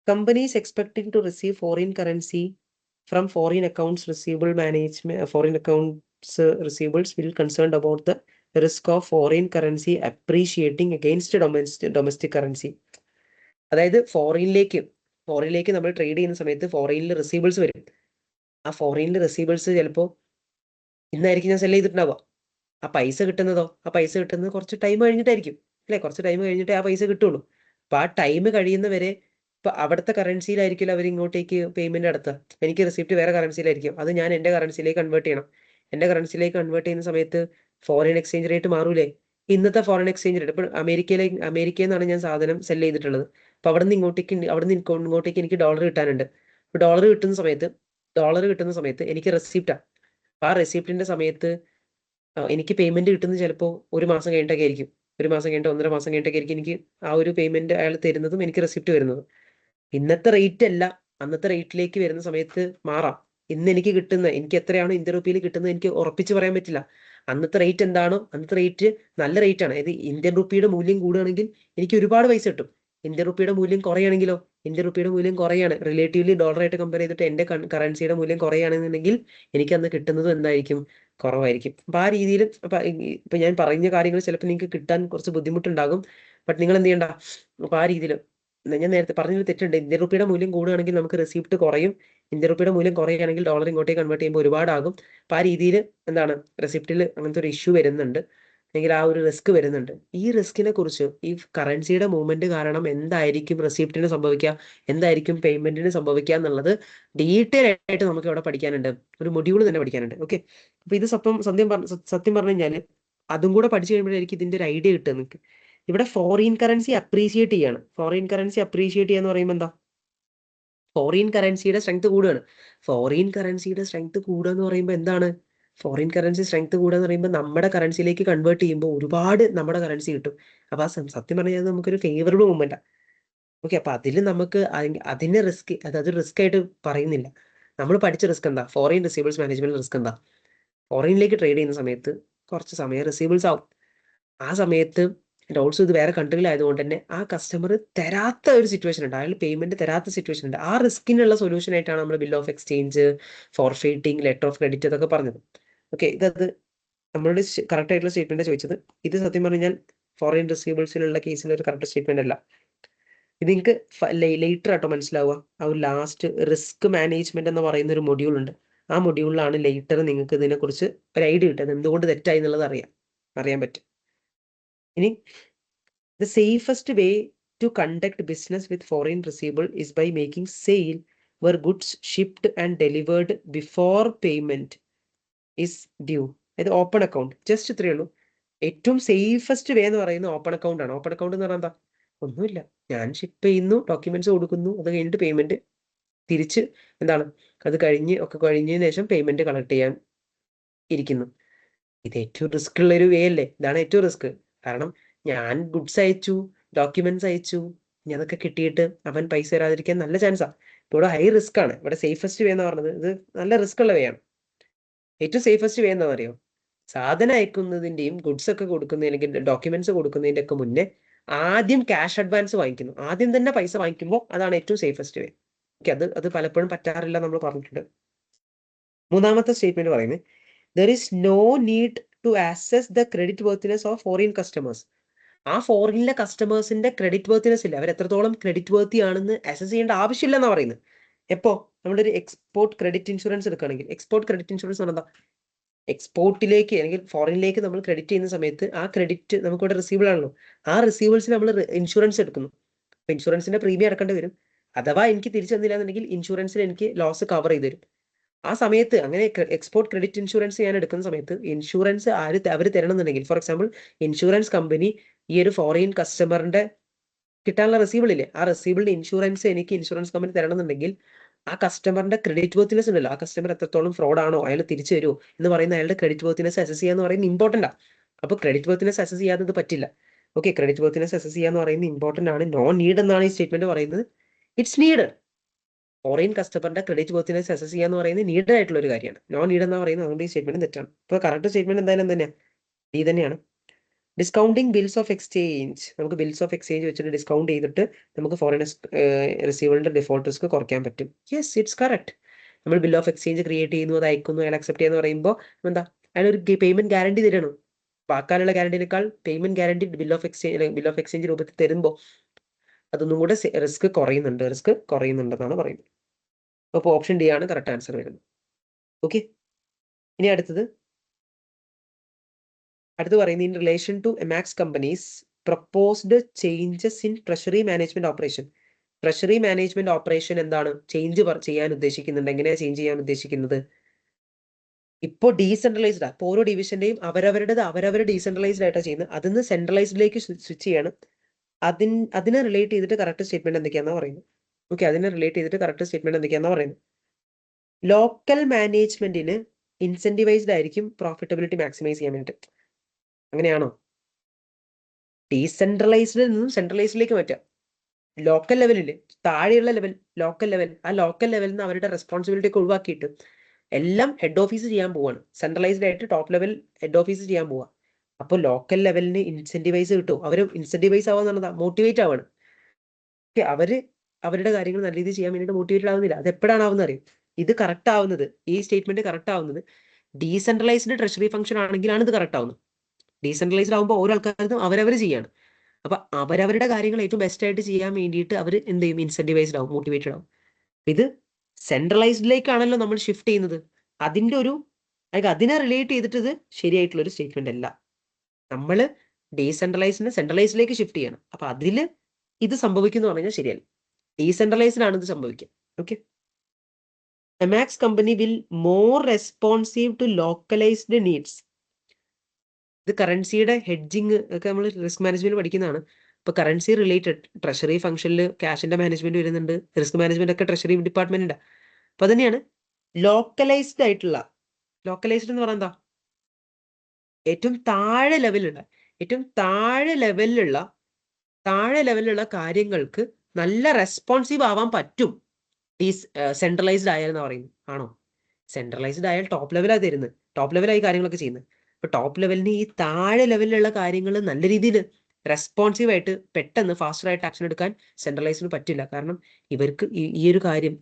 companies expecting to receive foreign currency from foreign accounts receivable management, foreign accounts receivables will concerned about the risk of foreign currency appreciating against domestic currency. അതായത് ഫോറിനിലേക്ക് നമ്മൾ ട്രേഡ് ചെയ്യുന്ന സമയത്ത് ഫോറിനിൽ റിസീവബിൾസ് വരും. ആ ഫോറിനിൽ റിസീവബിൾസ് ചിലപ്പോൾ ഇന്നായിരിക്കും ഞാൻ സെല് ചെയ്തിട്ടുണ്ടാവുക. ആ പൈസ കിട്ടുന്നത് കുറച്ച് ടൈം കഴിഞ്ഞിട്ടായിരിക്കും അല്ലെ, കുറച്ച് ടൈം കഴിഞ്ഞിട്ടേ ആ പൈസ കിട്ടുള്ളൂ. അപ്പൊ ആ ടൈം കഴിയുന്നവരെ ഇപ്പൊ അവിടുത്തെ കറൻസിയിലായിരിക്കും അവർ ഇങ്ങോട്ടേക്ക് പേയ്മെന്റ് നടത്തുക. എനിക്ക് റിസിപ്റ്റ് വേറെ കറൻസിയിലായിരിക്കും, അത് ഞാൻ എന്റെ കറൻസിയിലേക്ക് കൺവേർട്ട് ചെയ്യണം. എന്റെ കറൻസിയിലേക്ക് കൺവേർട്ട് ചെയ്യുന്ന സമയത്ത് ഫോറിൻ എക്സ്ചേഞ്ച് റേറ്റ് മാറൂലേ? ഇന്നത്തെ ഫോറിൻ എക്സ്ചേഞ്ച് റേറ്റ്, ഇപ്പൊ അമേരിക്കയിൽ നിന്നാണ് ഞാൻ സാധനം സെല് ചെയ്തിട്ടുള്ളത്. അപ്പൊ അവിടെ നിന്ന് ഇങ്ങോട്ടേക്ക് എനിക്ക് ഡോളർ കിട്ടാനുണ്ട്. അപ്പൊ ഡോളർ കിട്ടുന്ന സമയത്ത് എനിക്ക് റെസിപ്റ്റാ. അപ്പൊ ആ റെസിപ്റ്റിന്റെ സമയത്ത് എനിക്ക് പേയ്മെന്റ് കിട്ടുന്നത് ചിലപ്പോൾ 1 മാസം കഴിഞ്ഞിട്ടൊക്കെ ആയിരിക്കും. 1 മാസം കഴിഞ്ഞിട്ട് 1.5 മാസം കഴിഞ്ഞിട്ടൊക്കെ ആയിരിക്കും എനിക്ക് ആ ഒരു പേയ്മെന്റ് അയാൾ തരുന്നതും എനിക്ക് റെസിപ്റ്റ് വരുന്നതും. ഇന്നത്തെ റേറ്റ് അല്ല, അന്നത്തെ റേറ്റിലേക്ക് വരുന്ന സമയത്ത് മാറാം. ഇന്ന് എനിക്ക് എത്രയാണോ ഇന്ത്യൻ റുപ്പിയിൽ കിട്ടുന്നത് എനിക്ക് ഉറപ്പിച്ച് പറയാൻ പറ്റില്ല. അന്നത്തെ റേറ്റ് എന്താണോ, അന്നത്തെ റേറ്റ് നല്ല റേറ്റ് ആണ്. അതായത് ഇന്ത്യൻ റുപ്പിയുടെ മൂല്യം കൂടുകയാണെങ്കിൽ എനിക്ക് ഒരുപാട് പൈസ കിട്ടും. ഇന്ത്യൻ റുപ്പിയുടെ മൂല്യം കുറയുകയാണെങ്കിലോ, റിലേറ്റീവ്ലി ഡോളറായിട്ട് കമ്പയർ ചെയ്തിട്ട് എന്റെ കറൻസിയുടെ മൂല്യം കുറയുകയാണെന്നുണ്ടെങ്കിൽ എനിക്ക് അന്ന് കിട്ടുന്നതും എന്തായിരിക്കും, കുറവായിരിക്കും. അപ്പൊ ആ രീതിയിൽ ഇപ്പൊ ഞാൻ പറഞ്ഞ കാര്യങ്ങൾ ചിലപ്പോൾ നിങ്ങൾക്ക് കിട്ടാൻ കുറച്ച് ബുദ്ധിമുട്ടുണ്ടാകും. ബട്ട് നിങ്ങൾ എന്ത് ചെയ്യണ്ട, അപ്പൊ ആ രീതിയിൽ ഞാൻ നേരത്തെ പറഞ്ഞൊരു തെറ്റുണ്ട്. ഇന്ത്യൻ റുപ്പിയുടെ മൂല്യം കൂടുകയാണെങ്കിൽ നമുക്ക് റെസിപ്റ്റ് കുറയും. ഇന്ത്യൻ റുപ്പിയുടെ മൂല്യം കുറയുകയാണെങ്കിൽ ഡോളർ ഇങ്ങോട്ടേക്ക് കൺവേർട്ട് ചെയ്യുമ്പോൾ ഒരുപാടാകും. അപ്പോൾ ആ രീതിയിൽ എന്താണ് റെസിപ്റ്റിൽ അങ്ങനത്തെ ഒരു ഇഷ്യൂ വരുന്നുണ്ട്, അല്ലെങ്കിൽ ആ ഒരു റിസ്ക് വരുന്നുണ്ട്. ഈ റിസ്കിനെ കുറിച്ച്, ഈ കറൻസിയുടെ മൂവ്മെന്റ് കാരണം എന്തായിരിക്കും റെസിപ്റ്റിന് സംഭവിക്കുക, എന്തായിരിക്കും പേയ്മെന്റിന് സംഭവിക്കുക എന്നുള്ളത് ഡീറ്റെയിൽ ആയിട്ട് നമുക്ക് ഇവിടെ പഠിക്കാനുണ്ട്. ഒരു മൊഡ്യൂൾ തന്നെ പഠിക്കാനുണ്ട്. ഓക്കെ, അപ്പൊ ഇത് സത്യം പറഞ്ഞു കഴിഞ്ഞാൽ അതും കൂടെ പഠിച്ചു കഴിയുമ്പോഴായിരിക്കും ഇതിന്റെ ഒരു ഐഡിയ കിട്ടുക നിങ്ങൾക്ക്. ഇവിടെ ഫോറിൻ കറൻസി അപ്രീഷിയേറ്റ് ചെയ്യാണ്. ഫോറിൻ കറൻസി അപ്രീഷിയേറ്റ് ചെയ്യാന്ന് പറയുമ്പോൾ എന്താ, ഫോറിൻ കറൻസിയുടെ സ്ട്രെങ്ത് കൂടുകയാണ്. ഫോറിൻ കറൻസിയുടെ സ്ട്രെങ്ത് കൂടുക എന്ന് പറയുമ്പോൾ എന്താണ്, ഫോറിൻ കറൻസി സ്ട്രെങ്ത് കൂടുക എന്ന് പറയുമ്പോൾ നമ്മുടെ കറൻസിയിലേക്ക് കൺവേർട്ട് ചെയ്യുമ്പോൾ ഒരുപാട് നമ്മുടെ കറൻസി കിട്ടും. അപ്പൊ ആ സത്യം പറഞ്ഞാൽ നമുക്കൊരു ഫേവറബിൾ മൂവ്മെന്റ്. ഓക്കെ, അപ്പൊ അതിൽ നമുക്ക് അതിന്റെ റിസ്ക്, അതായത് റിസ്ക് ആയിട്ട് പറയുന്നില്ല. നമ്മൾ പഠിച്ച റിസ്ക് എന്താ, ഫോറിൻ റിസീവബിൾസ് മാനേജ്മെന്റ് റിസ്ക് എന്താ, ഫോറിനിലേക്ക് ട്രേഡ് ചെയ്യുന്ന സമയത്ത് കുറച്ച് സമയം റിസീവബിൾസ് ആവും. ആ സമയത്ത് ഓൾസോ ഇത് വേറെ കൺട്രിയിലായതുകൊണ്ട് തന്നെ ആ കസ്റ്റമർ തരാത്ത ഒരു സിറ്റുവേഷൻ ഉണ്ട്, അയാൾ പേയ്മെന്റ് തരാത്ത സിറ്റുവേഷൻ ഉണ്ട്. ആ റിസ്കിനുള്ള സൊല്യൂഷൻ ആയിട്ടാണ് നമ്മൾ bill of exchange, forfaiting, letter of credit അതൊക്കെ പറഞ്ഞത്. ഓക്കെ, ഇതത് നമ്മളോട് കറക്റ്റ് ആയിട്ടുള്ള സ്റ്റേറ്റ്മെന്റ് ചോദിച്ചത്. ഇത് സത്യം പറഞ്ഞാൽ ഫോറിൻ റിസീവബിൾസിലുള്ള കേസിൽ ഒരു കറക്റ്റ് സ്റ്റേറ്റ്മെന്റ് അല്ല. ഇത് നിങ്ങൾക്ക് ലേറ്റർ ആട്ടോ മനസ്സിലാവുക. ആ ഒരു ലാസ്റ്റ് റിസ്ക് മാനേജ്മെന്റ് എന്ന് പറയുന്ന ഒരു മൊഡ്യൂൾ ഉണ്ട്. ആ മൊഡ്യൂളിലാണ് ലേറ്റർ നിങ്ങൾക്ക് ഇതിനെക്കുറിച്ച് ഒരു ഐഡിയ കിട്ടുന്നത്, എന്തുകൊണ്ട് തെറ്റായി എന്നുള്ളത് അറിയാൻ പറ്റും. ഇനി the safest way to conduct business with foreign receivable is by making sale where goods shipped and delivered before payment is due. ഇത് ഓപ്പൺ അക്കൗണ്ട്, ജസ്റ്റ് ഇത്രയേ ഉള്ളൂ. ഏറ്റവും സേഫസ്റ്റ് വേ എന്ന് പറയുന്നത് ഓപ്പൺ അക്കൗണ്ട് ആണ്. ഓപ്പൺ അക്കൗണ്ട് എന്ന് പറഞ്ഞാൽ എന്താ, ഒന്നുമില്ല, ഞാൻ ഷിപ്പ് ചെയ്യുന്നു, ഡോക്യുമെന്റ്സ് കൊടുക്കുന്നു, അത് കഴിഞ്ഞിട്ട് പേയ്മെന്റ് തിരിച്ച് എന്താണ്, അത് കഴിഞ്ഞതിന് ശേഷം പേയ്മെന്റ് കളക്ട് ചെയ്യാൻ ഇരിക്കുന്നു. ഇത് ഏറ്റവും റിസ്ക് ഉള്ള ഒരു വേ അല്ലേ? ഇതാണ് ഏറ്റവും റിസ്ക്. കാരണം ഞാൻ ഗുഡ്സ് അയച്ചു, ഡോക്യുമെന്റ്സ് അയച്ചു, ഇനി അതൊക്കെ കിട്ടിയിട്ട് അവൻ പൈസ തരാതിരിക്കാൻ നല്ല ചാൻസാ. ഇവിടെ ഹൈ റിസ്ക് ആണ്. ഇവിടെ സേഫസ്റ്റ് വേ എന്ന് പറഞ്ഞത് ഇത് നല്ല റിസ്ക് ഉള്ള വേ ആണ്. ഏറ്റവും സേഫസ്റ്റ് വേ എന്താണെന്ന് അറിയോ, സാധനം അയക്കുന്നതിന്റെയും ഗുഡ്സ് ഒക്കെ കൊടുക്കുന്ന, അല്ലെങ്കിൽ ഡോക്യുമെന്റ്സ് കൊടുക്കുന്നതിന്റെ ഒക്കെ മുന്നേ ആദ്യം ക്യാഷ് അഡ്വാൻസ് വാങ്ങിക്കുന്നു. ആദ്യം തന്നെ പൈസ വാങ്ങിക്കുമ്പോൾ അതാണ് ഏറ്റവും സേഫസ്റ്റ് വേ. ഓക്കെ, അത് പലപ്പോഴും പറ്റാറില്ല, നമ്മൾ പറഞ്ഞിട്ടുണ്ട്. മൂന്നാമത്തെ സ്റ്റേറ്റ്മെന്റ് പറയുന്നത്, there is no need to assess the credit worthiness of foreign customers. ആ ഫോറിനിലെ കസ്റ്റമേഴ്സിന്റെ ക്രെഡിറ്റ് വർത്തിനെസ് ഇല്ല, അവർ എത്രത്തോളം ക്രെഡിറ്റ് വർത്തി ആണെന്ന് അസസ് ചെയ്യേണ്ട ആവശ്യമില്ല എന്നാ പറയുന്നത്. എപ്പോ നമ്മളൊരു എക്സ്പോർട്ട് ക്രെഡിറ്റ് ഇൻഷുറൻസ് എടുക്കുകയാണെങ്കിൽ, എക്സ്പോർട്ട് ക്രെഡിറ്റ് ഇൻഷുറൻസ് എന്ന് പറഞ്ഞാൽ എക്സ്പോർട്ടിലേക്ക് അല്ലെങ്കിൽ ഫോറിനിലേക്ക് നമ്മൾ ക്രെഡിറ്റ് ചെയ്യുന്ന സമയത്ത് ആ ക്രെഡിറ്റ് നമുക്കിവിടെ റിസീവബിൾ ആണല്ലോ, ആ റിസീവബിൾസിന് നമ്മൾ ഇൻഷുറൻസ് എടുക്കുന്നു. അപ്പൊ ഇൻഷുറൻസിന്റെ പ്രീമിയം അടക്കേണ്ടി വരും. അഥവാ എനിക്ക് തിരിച്ചു തന്നില്ല എന്നുണ്ടെങ്കിൽ ഇൻഷുറൻസിൽ എനിക്ക് ലോസ് കവർ ചെയ്ത് തരും. ആ സമയത്ത് അങ്ങനെ എക്സ്പോർട്ട് ക്രെഡിറ്റ് ഇൻഷുറൻസ് ഞാൻ എടുക്കുന്ന സമയത്ത് ഇൻഷുറൻസ് അവർ തരണം എന്നുണ്ടെങ്കിൽ, ഫോർ എക്സാമ്പിൾ ഇൻഷുറൻസ് കമ്പനി ഈ ഒരു ഫോറിൻ കസ്റ്റമറിന്റെ കിട്ടാനുള്ള റെസീവബിൾ ഇല്ലേ, ആ റെസീവബിളിന്റെ ഇൻഷുറൻസ് എനിക്ക് ഇൻഷുറൻസ് കമ്പനി തരണം എന്നുണ്ടെങ്കിൽ ആ കസ്റ്റമറിന്റെ ക്രെഡിറ്റ് വർത്തിനെസ് ഉണ്ടല്ലോ, ആ കസ്റ്റമർ എത്രത്തോളം ഫ്രോഡ് ആണോ, അയാൾ തിരിച്ചു തരുമോ എന്ന് പറയുന്ന അയാളുടെ ക്രെഡിറ്റ് വർത്തിനെസ് അസസ് ചെയ്യാന്ന് പറയുന്നത് ഇമ്പോർട്ടന്റ് ആണ്. അപ്പോൾ ക്രെഡിറ്റ് വർത്തിനെസ് അസസ് ചെയ്യാതെ ഇത് പറ്റില്ല. ഓക്കെ, ക്രെഡിറ്റ് വർത്തിനെസ് അസസ് ചെയ്യാന്ന് പറയുന്നത് ഇമ്പോർട്ടന്റ് ആണ്. നോ നീഡ് എന്നാണ് ഈ സ്റ്റേറ്റ്മെന്റ് പറയുന്നത്. It's need. ഫോറിൻ കസ്റ്റമറിന്റെ ക്രെഡിറ്റ് വർത്തിനെസ് അസസ് ചെയ്യാന്ന് പറയുന്നത് നീഡ് ആയിട്ടുള്ള ഒരു കാര്യമാണ്. നോ നീഡ് എന്ന് പറയുന്നത്, അതുകൊണ്ട് ഈ സ്റ്റേറ്റ്മെന്റ് തെറ്റാണ്. ഇപ്പോൾ കറക്റ്റ് സ്റ്റേറ്റ്മെന്റ് എന്തായാലും തന്നെയാണ്, ഡി തന്നെയാണ്. ഡിസ്കൗണ്ടിങ് ബിൽസ് ഓഫ് എക്സ്ചേഞ്ച്, നമുക്ക് ബിൽസ് ഓഫ് എക്സ്ചേഞ്ച് വെച്ചിട്ട് ഡിസ്കൗണ്ട് ചെയ്തിട്ട് നമുക്ക് ഫോറിൻ റിസീവറിന്റെ ഡിഫോൾട്ട് റിസ്ക് കുറയ്ക്കാൻ പറ്റും. Yes, it's correct. നമ്മൾ ബിൽ ഓഫ് എക്സ്ചേഞ്ച് ക്രിയേറ്റ് ചെയ്യുന്നു, അത് അയക്കുന്നു, അയാൾ അക്സെപ്റ്റ് ചെയ്യാന്ന് പറയുമ്പോൾ എന്താ, അയാളൊരു പേയ്മെന്റ് ഗ്യാരണ്ടി തരണം. വാക്കാലുള്ള ഗ്യാരണ്ടിനേക്കാൾ payment guarantee bill of exchange രൂപത്തിൽ തരുമ്പോൾ അതൊന്നും കൂടെ റിസ്ക് കുറയുന്നുണ്ടെന്നാണ് പറയുന്നത്. അപ്പോൾ ഓപ്ഷൻ ഡി ആണ് കറക്റ്റ് ആൻസർ വരുന്നത്. ഓക്കെ, ഇനി അടുത്ത് പറയുന്നത്, in relation to Emax companies proposed changes in treasury management operation. Treasury management operation എന്താണ് ചേഞ്ച് ചെയ്യാൻ ഉദ്ദേശിക്കുന്നുണ്ട്? എങ്ങനെയാണ് ചേഞ്ച് ചെയ്യാൻ ഉദ്ദേശിക്കുന്നത്? ഇപ്പോൾ ഡീസെൻട്രലൈസ്ഡ് ആണ്. ഇപ്പോൾ ഓരോ ഡിവിഷന്റെയും അവരവരുടെ ഡീസെൻട്രലൈസ്ഡ് ആയിട്ടാണ് ചെയ്യുന്നത്. അതിന്ന് സെൻട്രലൈസ്ഡിലേക്ക് സ്വിച്ച് ചെയ്യാണ്. അതിനെ റിലേറ്റ് ചെയ്തിട്ട് കറക്റ്റ് സ്റ്റേറ്റ്മെന്റ് എന്തൊക്കെയാണെന്ന് പറയുന്നത്. ഓക്കെ, അതിനെ റിലേറ്റ് ചെയ്തിട്ട് കറക്റ്റ് സ്റ്റേറ്റ്മെന്റ് എന്തൊക്കെയാണെന്ന് പറയുന്നത്. ലോക്കൽ മാനേജ്മെന്റിന് ഇൻസെന്റിവൈസ്ഡ് ആയിരിക്കും പ്രോഫിറ്റബിലിറ്റി മാക്സിമൈസ് ചെയ്യാൻ വേണ്ടിയിട്ട്. അങ്ങനെയാണോ? ഡീസെൻട്രലൈസ്ഡിൽ നിന്നും സെൻട്രലൈസ്ഡിലേക്ക് മാറ്റുക. ലോക്കൽ ലെവലില് താഴെയുള്ള ലോക്കൽ ലെവൽ, ആ ലോക്കൽ ലെവലിൽ നിന്ന് അവരുടെ റെസ്പോൺസിബിലിറ്റി ഒക്കെ ഒഴിവാക്കിയിട്ട് എല്ലാം ഹെഡ് ഓഫീസ് ചെയ്യാൻ പോവാണ്. സെൻട്രലൈസ്ഡ് ആയിട്ട് ടോപ്പ് ലെവൽ ഹെഡ് ഓഫീസ് ചെയ്യാൻ പോവാ. അപ്പോൾ ലോക്കൽ ലെവലിന് ഇൻസെന്റിവൈസ് കിട്ടും. അവർ ഇൻസെന്റിവൈസ് ആവാന്ന് മോട്ടിവേറ്റ് ആവാണ്. അവര് അവരുടെ കാര്യങ്ങൾ നല്ല രീതിയിൽ ചെയ്യാൻ വേണ്ടിയിട്ട് മോട്ടിവേറ്റഡ് ആവുന്നില്ല. അത് എപ്പോഴാണ് ആവുന്നത് അറിയും? ഇത് കറക്റ്റ് ആവുന്നത്, ഈ സ്റ്റേറ്റ്മെന്റ് കറക്റ്റ് ആവുന്നത് ഡീസെൻട്രലൈസ്ഡ് ട്രഷറി ഫംഗ്ഷൻ ആണെങ്കിലാണ് ഇത് കറക്റ്റ് ആവുന്നത്. ഡീസെൻട്രലൈസ്ഡ് ആകുമ്പോൾ ഓരോ ആൾക്കാർക്കും അവരവർ ചെയ്യാണ്. അപ്പൊ അവരവരുടെ കാര്യങ്ങൾ ഏറ്റവും ബെസ്റ്റ് ആയിട്ട് ചെയ്യാൻ വേണ്ടിയിട്ട് അവർ എന്ത് ചെയ്യും? ഇൻസെന്റിവൈസ്ഡ് ആവും, മോട്ടിവേറ്റഡ് ആവും. ഇത് സെൻട്രലൈസ്ഡിലേക്കാണല്ലോ നമ്മൾ ഷിഫ്റ്റ് ചെയ്യുന്നത്. അതിൻ്റെ ഒരു അതിനെ റിലേറ്റ് ചെയ്തിട്ട് ഇത് ശരിയായിട്ടുള്ള ഒരു സ്റ്റേറ്റ്മെന്റ് അല്ല. നമ്മൾ ഡീസെൻട്രലൈസിനെ സെൻട്രലൈസിലേക്ക് ഷിഫ്റ്റ് ചെയ്യണം. അപ്പൊ അതിൽ ഇത് സംഭവിക്കുന്നു പറഞ്ഞാൽ ശരിയല്ല. ഡീസെൻട്രലൈസ്ഡ് ഇത് സംഭവിക്കുക. Okay, Emax company will more responsive to localised needs. ഇത് കറൻസിയുടെ ഹെഡ്ജിങ് ഒക്കെ നമ്മൾ റിസ്ക് മാനേജ്മെന്റ് പഠിക്കുന്നതാണ്. ഇപ്പൊ കറൻസി റിലേറ്റഡ് ട്രഷറി ഫംഗ്ഷനിൽ ക്യാഷിന്റെ മാനേജ്മെന്റ് വരുന്നുണ്ട്, റിസ്ക് മാനേജ്മെന്റ് ഒക്കെ ട്രഷറി ഡിപ്പാർട്ട്മെന്റിന്റെ. അപ്പൊ തന്നെയാണ് ലോക്കലൈസ്ഡ് ആയിട്ടുള്ള, ലോക്കലൈസ്ഡ് എന്ന് പറയുന്നത് എന്താ, ഏറ്റവും താഴെ ലെവലിലുള്ള കാര്യങ്ങൾക്ക് നല്ല റെസ്പോൺസീവ് ആവാൻ പറ്റും ഈ സെൻട്രലൈസ്ഡ് ആയാലെന്ന് പറയുന്നത്. ആണോ? സെൻട്രലൈസ്ഡ് ആയാൽ ടോപ്പ് ലെവലാണ് തരുന്നത്, ടോപ്പ് ലെവലായി കാര്യങ്ങളൊക്കെ ചെയ്യുന്നത്. അപ്പൊ ടോപ്പ് ലെവലിന് ഈ താഴെ ലെവലിലുള്ള കാര്യങ്ങൾ നല്ല രീതിയിൽ റെസ്പോൺസീവ് ആയിട്ട് പെട്ടെന്ന് ഫാസ്റ്റർ ആയിട്ട് ആക്ഷൻ എടുക്കാൻ സെൻട്രലൈസിന് പറ്റില്ല. കാരണം ഇവർക്ക് ഈ ഒരു കാര്യം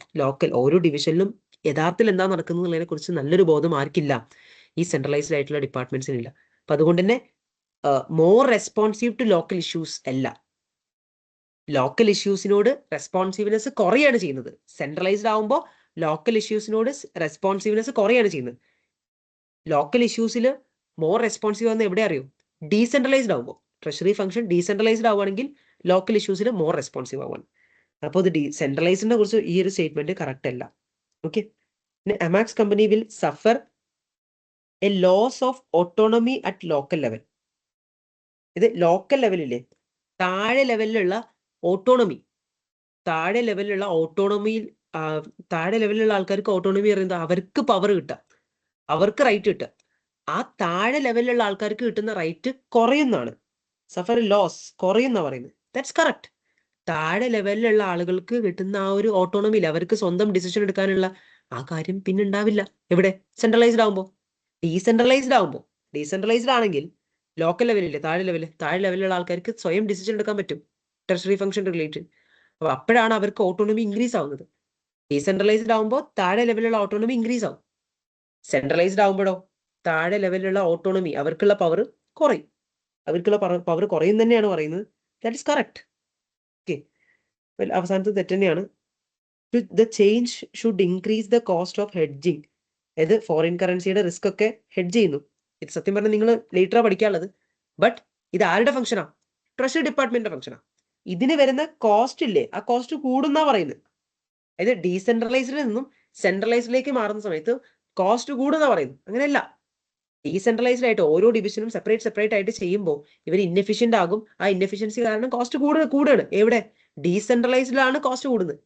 ഓരോ ഡിവിഷനിലും യഥാർത്ഥത്തിൽ എന്താ നടക്കുന്നതിനെ കുറിച്ച് നല്ലൊരു ബോധം ആർക്കില്ല, ഈ സെൻട്രലൈസ്ഡ് ആയിട്ടുള്ള ഡിപ്പാർട്ട്മെന്റ്സിനില്ല. അപ്പൊ അതുകൊണ്ട് തന്നെ more responsive to local issues അല്ല, ലോക്കൽ ഇഷ്യൂസിനോട് റെസ്പോൺസീവ്നെസ് കുറയാണ് ചെയ്യുന്നത്. സെൻട്രലൈസ്ഡ് ആവുമ്പോൾ ലോക്കൽ ഇഷ്യൂസിനോട് റെസ്പോൺസീവ്നെസ് കുറയാണ് ചെയ്യുന്നത്. ലോക്കൽ ഇഷ്യൂസിൽ മോർ റെസ്പോൺസീവ് ആവുന്ന എവിടെ അറിയോ? ഡീസെൻട്രലൈസ്ഡ് ആവുമ്പോൾ. ട്രഷറി ഫംഗ്ഷൻ ഡീസെൻട്രലൈസ്ഡ് ആവുകയാണെങ്കിൽ ലോക്കൽ ഇഷ്യൂസിൽ മോർ റെസ്പോൺസീവ് ആവുകയാണ്. അപ്പോൾ ഇത് സെൻട്രലൈസിനെ കുറിച്ച് ഈ ഒരു സ്റ്റേറ്റ്മെന്റ് കറക്റ്റ് അല്ല. ഓക്കെ, പിന്നെ Emax company will suffer a loss of autonomy at local level. ഇത് ലോക്കൽ ലെവലില്ലേ, താഴെ ലെവലിലുള്ള ഓട്ടോണമി, താഴെ ലെവലിലുള്ള ആൾക്കാർക്ക് ഓട്ടോണമി പറയുന്നത് അവർക്ക് പവർ കിട്ടുക, അവർക്ക് റൈറ്റ് കിട്ടുക. ആ താഴെ ലെവലിലുള്ള ആൾക്കാർക്ക് കിട്ടുന്ന റൈറ്റ് കുറയുന്നതാണ്. സഫർ ലോസ് കുറയുന്ന പറയുന്നത്. That's correct. താഴെ ലെവലിലുള്ള ആളുകൾക്ക് കിട്ടുന്ന ആ ഒരു ഓട്ടോണമിയിൽ അവർക്ക് സ്വന്തം ഡിസിഷൻ എടുക്കാനുള്ള ആ കാര്യം പിന്നെ ഉണ്ടാവില്ല. എവിടെ? സെൻട്രലൈസ്ഡ് ആകുമ്പോൾ. ഡീസെൻട്രലൈസ്ഡ് ആണെങ്കിൽ ലോക്കൽ ലെവലില്ലേ, താഴെ ലെവലിലുള്ള ആൾക്കാർക്ക് സ്വയം ഡിസിഷൻ എടുക്കാൻ പറ്റും ട്രഷറി ഫംഗ്ഷൻ റിലേറ്റഡ്. അപ്പൊ അപ്പോഴാണ് അവർക്ക് ഓട്ടോണമി ഇൻക്രീസ് ആവുന്നത്. ഡീസെൻട്രലൈസ്ഡ് ആകുമ്പോൾ താഴെ ലെവലിലുള്ള ഓട്ടോണമി ഇൻക്രീസ് ആവും. സെൻട്രലൈസ്ഡ് ആകുമ്പോഴോ താഴെ ലെവലിലുള്ള ഓട്ടോണമി, അവർക്കുള്ള പവർ കുറയും. പവർ കുറയും തന്നെയാണ് പറയുന്നത്. That is correct. ഓക്കെ, അവസാനത്തെ തെറ്റ് തന്നെയാണ്. The change should increase the cost of hedging. അതായത് ഫോറിൻ കറൻസിയുടെ റിസ്ക് ഒക്കെ ഹെഡ്ജ് ചെയ്യുന്നു. ഇത് സത്യം പറഞ്ഞാൽ നിങ്ങൾ ലേറ്ററാണ് പഠിക്കാനുള്ളത്. ബട്ട് ഇത് ആരുടെ ഫംഗ്ഷനാ? ട്രഷറി ഡിപ്പാർട്ട്മെന്റിന്റെ ഫംഗ്ഷനാ. ഇതിന് വരുന്ന കോസ്റ്റ് ഇല്ലേ, ആ കോസ്റ്റ് കൂടുന്നാ പറയുന്നത്. അതായത് ഡീസെൻട്രലൈസ്ഡിൽ നിന്നും സെൻട്രലൈസ്ഡിലേക്ക് മാറുന്ന സമയത്ത് കോസ്റ്റ് കൂടുന്നാ പറയുന്നത്. അങ്ങനെയല്ല, ഡീസെൻട്രലൈസ്ഡ് ആയിട്ട് ഓരോ ഡിവിഷനും സെപ്പറേറ്റ് ആയിട്ട് ചെയ്യുമ്പോൾ ഇവർ ഇൻഎഫിഷ്യന്റ് ആകും. ആ ഇൻഎഫിഷ്യൻസി കാരണം കോസ്റ്റ് കൂടുകയാണ്. എവിടെ? ഡീസെൻട്രലൈസ്ഡിലാണ് കോസ്റ്റ് കൂടുന്നത്.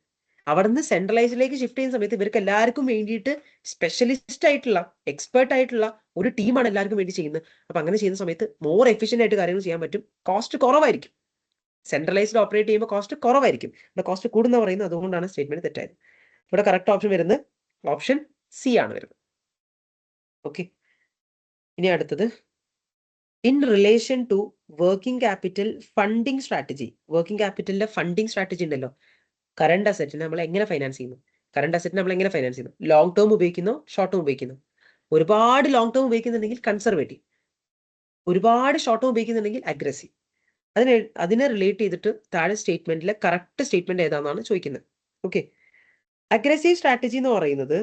അവിടെ നിന്ന് സെൻട്രലൈസിലേക്ക് ഷിഫ്റ്റ് ചെയ്യുന്ന സമയത്ത് ഇവർക്ക് എല്ലാവർക്കും വേണ്ടിയിട്ട് സ്പെഷ്യലിസ്റ്റ് ആയിട്ടുള്ള, എക്സ്പേർട്ട് ആയിട്ടുള്ള ഒരു ടീമാണ് എല്ലാവർക്കും വേണ്ടി ചെയ്യുന്നത്. അപ്പൊ അങ്ങനെ ചെയ്യുന്ന സമയത്ത് മോർ എഫിഷ്യന്റ് ആയിട്ട് കാര്യങ്ങൾ ചെയ്യാൻ പറ്റും, കോസ്റ്റ് കുറവായിരിക്കും. സെൻട്രലൈസ്ഡ് ഓപ്പറേറ്റ് ചെയ്യുമ്പോൾ കോസ്റ്റ് കുറവായിരിക്കും, ഇവിടെ കോസ്റ്റ് കൂടുന്ന പറയുന്നത്. അതുകൊണ്ടാണ് സ്റ്റേറ്റ്മെന്റ് തെറ്റായത്. ഇവിടെ കറക്റ്റ് ഓപ്ഷൻ വരുന്നത് ഓപ്ഷൻ സി ആണ് വരുന്നത്. ഓക്കെ, ഇനി അടുത്തത് in relation to working capital funding strategy. Working ക്യാപിറ്റലിന്റെ ഫണ്ടിങ് സ്ട്രാറ്റജി ഉണ്ടല്ലോ. കറണ്ട് അസറ്റിനെ നമ്മൾ എങ്ങനെ ഫൈനാൻസ് ചെയ്യുന്നു? ലോങ് ടേം ഉപയോഗിക്കുന്നോ, ഷോർട്ട് ടേം ഉപയോഗിക്കുന്നോ? ഒരുപാട് ലോങ് ടേം ഉപയോഗിക്കുന്നുണ്ടെങ്കിൽ കൺസർവേറ്റീവ്, ഒരുപാട് ഷോർട്ട് ടേം ഉപയോഗിക്കുന്നുണ്ടെങ്കിൽ അഗ്രസീവ്. അതിനെ റിലേറ്റ് ചെയ്തിട്ട് താഴെ സ്റ്റേറ്റ്മെന്റിലെ കറക്റ്റ് സ്റ്റേറ്റ്മെന്റ് ഏതാണെന്നാണ് ചോദിക്കുന്നത്. ഓക്കെ, അഗ്രസീവ് സ്ട്രാറ്റജി എന്ന് പറയുന്നത്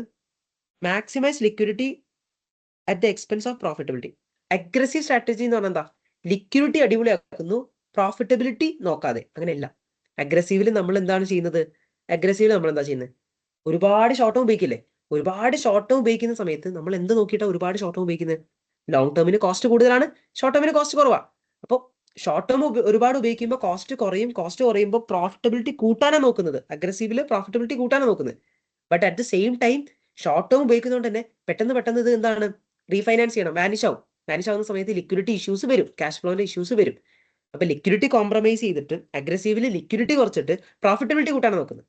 maximise liquidity at the expense of profitability. Aggressive strategy എന്ന് പറഞ്ഞാൽ എന്താ? ലിക്വിഡിറ്റി അടിപൊളിയാക്കുന്നു, പ്രോഫിറ്റബിലിറ്റി നോക്കാതെ. അങ്ങനെയല്ല. അഗ്രസീവിൽ നമ്മൾ എന്താ ചെയ്യുന്നത്? ഒരുപാട് ഷോർട്ട് ടേം ഉപയോഗിക്കില്ലേ? ഒരുപാട് ഷോർട്ട് ടേം ഉപയോഗിക്കുന്ന സമയത്ത് നമ്മൾ എന്ത് നോക്കിയിട്ടാണ് ഒരുപാട് ഷോർട്ട് ടേം ഉപയോഗിക്കുന്നത്? ലോങ് ടേമിന് കോസ്റ്റ് കൂടുതലാണ്, ഷോർട്ട് ടേമിന് കോസ്റ്റ് കുറവാണ്. അപ്പോൾ ഷോർട്ട് ടേം ഒരുപാട് ഉപയോഗിക്കുമ്പോൾ കോസ്റ്റ് കുറയുമ്പോൾ പ്രോഫിറ്റബിലിറ്റി കൂട്ടാനാണ് നോക്കുന്നത്. അഗ്രസീവില് പ്രോഫിറ്റബിലിറ്റി കൂട്ടാനാണ് നോക്കുന്നത്. But at the same time short term ഉപയോഗിക്കുന്നതുകൊണ്ട് തന്നെ പെട്ടെന്ന് ഇത് എന്താണ്? റീഫൈനാൻസ് ചെയ്യണം, വാനിഷ് ആവുന്ന സമയത്ത് ലിക്വിഡിറ്റി ഇഷ്യൂസ് വരും, ക്യാഷ് ഫ്ലോന്റെ ഇഷ്യൂസ് വരും. അപ്പൊ ലിക്വിഡിറ്റി കോംപ്രമൈസ് ചെയ്തിട്ട് അഗ്രസീവില് ലിക്വിഡിറ്റി കുറച്ചിട്ട് പ്രോഫിറ്റബിലിറ്റി കൂട്ടാനാണ് നോക്കുന്നത്.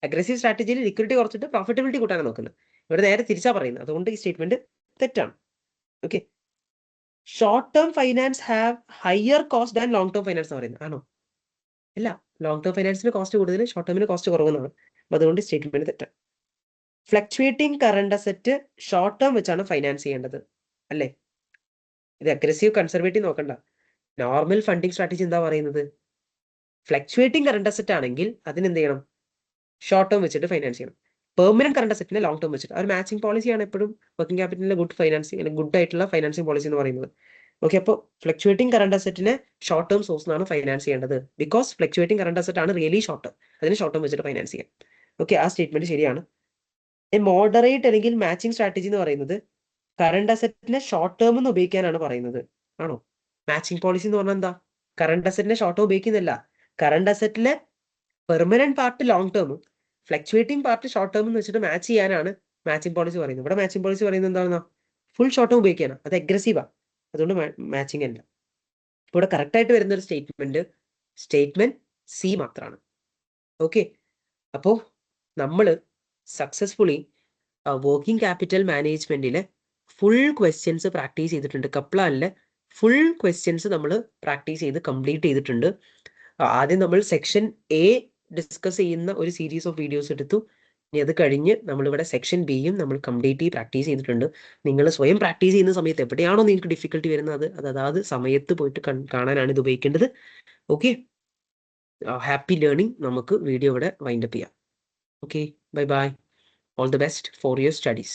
അഗ്രസീവ് സ്ട്രാറ്റജിയിൽ ലിക്വിഡിറ്റി കുറച്ചിട്ട് പ്രോഫിറ്റബിലിറ്റി കൂട്ടാനാണ് നോക്കുന്നത്. ഇവിടെ നേരെ തിരിച്ചാ പറയുന്നത്. അതുകൊണ്ട് ഈ സ്റ്റേറ്റ്മെന്റ് തെറ്റാണ്. Okay, short term finance have higher cost than long term finance എന്ന് പറയുന്നത്. ആണോ? ഇല്ല, ലോങ് ടേം ഫൈനാൻസിന് കോസ്റ്റ് കൂടുതൽ, ഷോർട്ട് ടേമിന് കോസ്റ്റ് കുറവെന്നാണ്. അതുകൊണ്ട് സ്റ്റേറ്റ്മെന്റ് തെറ്റാണ്. Fluctuating current asset short term വെച്ചാണ് ഫൈനാൻസ് ചെയ്യേണ്ടത് അല്ലേ? ഇത് അഗ്രസീവ് കൺസർവേറ്റീവ് നോക്കണ്ട. നോർമൽ ഫണ്ടിങ് സ്ട്രാറ്റജി എന്താ പറയുന്നത്? ഫ്ലക്ച്വേറ്റിംഗ് കറണ്ട് അസറ്റ് ആണെങ്കിൽ അതിനെന്ത് ചെയ്യണം? ഷോർട്ട് ടേം വെച്ചിട്ട് ഫൈനാൻസ് ചെയ്യണം. പെർമനന്റ് കറണ്ട് അസറ്റിനെ ലോങ് ടേം വെച്ചിട്ട്. ഒരു മാച്ചിങ് പോളിസിയാണ് എപ്പോഴും വർക്കിംഗ് ക്യാപിറ്റലിലെ ഗുഡ് ആയിട്ടുള്ള ഫൈനാൻസിങ് പോളിസി എന്ന് പറയുന്നത്. ഓക്കെ, അപ്പോൾ ഫ്ലക്ച്വേറ്റിംഗ് കറണ്ട് അസറ്റിനെ ഷോർട്ട് ടേം സോഴ്സിനാണ് ഫൈനാൻസ് ചെയ്യേണ്ടത്. ബിക്കോസ് ഫ്ലക്ച്വേറ്റിംഗ് കറണ്ട് അസറ്റ് ആണ് റിയലി ഷോർട്ട് ടേം, അതിന് ഷോർട്ട് ടേം വെച്ചിട്ട് ഫൈനാൻസ് ചെയ്യാം. ഓക്കെ, ആ സ്റ്റേറ്റ്മെന്റ് ശരിയാണ്. മോഡറേറ്റ് അല്ലെങ്കിൽ മാച്ചിങ് സ്ട്രാറ്റജി എന്ന് പറയുന്നത് കറണ്ട് അസറ്റിനെ ഷോർട്ട് ടേം എന്ന് ഉപയോഗിക്കാനാണ് പറയുന്നത്. ആണോ? മാച്ചിങ് പോളിസി എന്ന് പറഞ്ഞാൽ എന്താ? കറണ്ട് അസറ്റിനെ ഷോർട്ട് ടേം ഉപയോഗിക്കുന്നില്ല. കറണ്ട് അസറ്റിലെ പെർമനന്റ് പാർട്ട് ലോങ് ടേമും ഫ്ലക്ച്വേറ്റിംഗ് പാർട്ട് ഷോർട്ട് ടേം എന്ന് വെച്ചിട്ട് മാച്ച് ചെയ്യാനാണ് മാച്ചിങ് പോളിസി പറയുന്നത്. ഇവിടെ മാച്ചിങ് പോളിസി പറയുന്നത് എന്താണെന്നാ? ഫുൾ ഷോർട്ട് ടേം ഉപയോഗിക്കാനാണ്. അത് അഗ്രസീവാ, അതുകൊണ്ട് മാച്ചിങ് അല്ല. ഇവിടെ കറക്റ്റ് ആയിട്ട് വരുന്ന ഒരു സ്റ്റേറ്റ്മെന്റ് സി മാത്രമാണ്. ഓക്കെ, അപ്പോൾ നമ്മൾ സക്സസ്ഫുള്ളി വർക്കിംഗ് ക്യാപിറ്റൽ മാനേജ്മെന്റിലെ ഫുൾ ക്വസ്റ്റ്യൻസ് പ്രാക്ടീസ് ചെയ്തിട്ടുണ്ട്. കപ്ലാനിലെ ഫുൾ ക്വസ്റ്റ്യൻസ് നമ്മൾ പ്രാക്ടീസ് ചെയ്ത് കംപ്ലീറ്റ് ചെയ്തിട്ടുണ്ട്. ആദ്യം നമ്മൾ സെക്ഷൻ എ ഡിസ്കസ് ചെയ്യുന്ന ഒരു സീരീസ് ഓഫ് വീഡിയോസ് എടുത്തു. ഇനി അത് കഴിഞ്ഞ് നമ്മളിവിടെ സെക്ഷൻ ബിയും നമ്മൾ കംപ്ലീറ്റ്ലി പ്രാക്ടീസ് ചെയ്തിട്ടുണ്ട്. നിങ്ങൾ സ്വയം പ്രാക്ടീസ് ചെയ്യുന്ന സമയത്ത് എവിടെയാണോ നിങ്ങൾക്ക് ഡിഫിക്കൽട്ടി വരുന്നത് അത് അതാത് സമയത്ത് പോയിട്ട് കാണാനാണ് ഇത് ഉപയോഗിക്കേണ്ടത്. Okay, happy learning. നമുക്ക് വീഡിയോ ഇവിടെ വൈൻഡപ്പ് ചെയ്യാം. Okay, bye bye. All the best for your studies.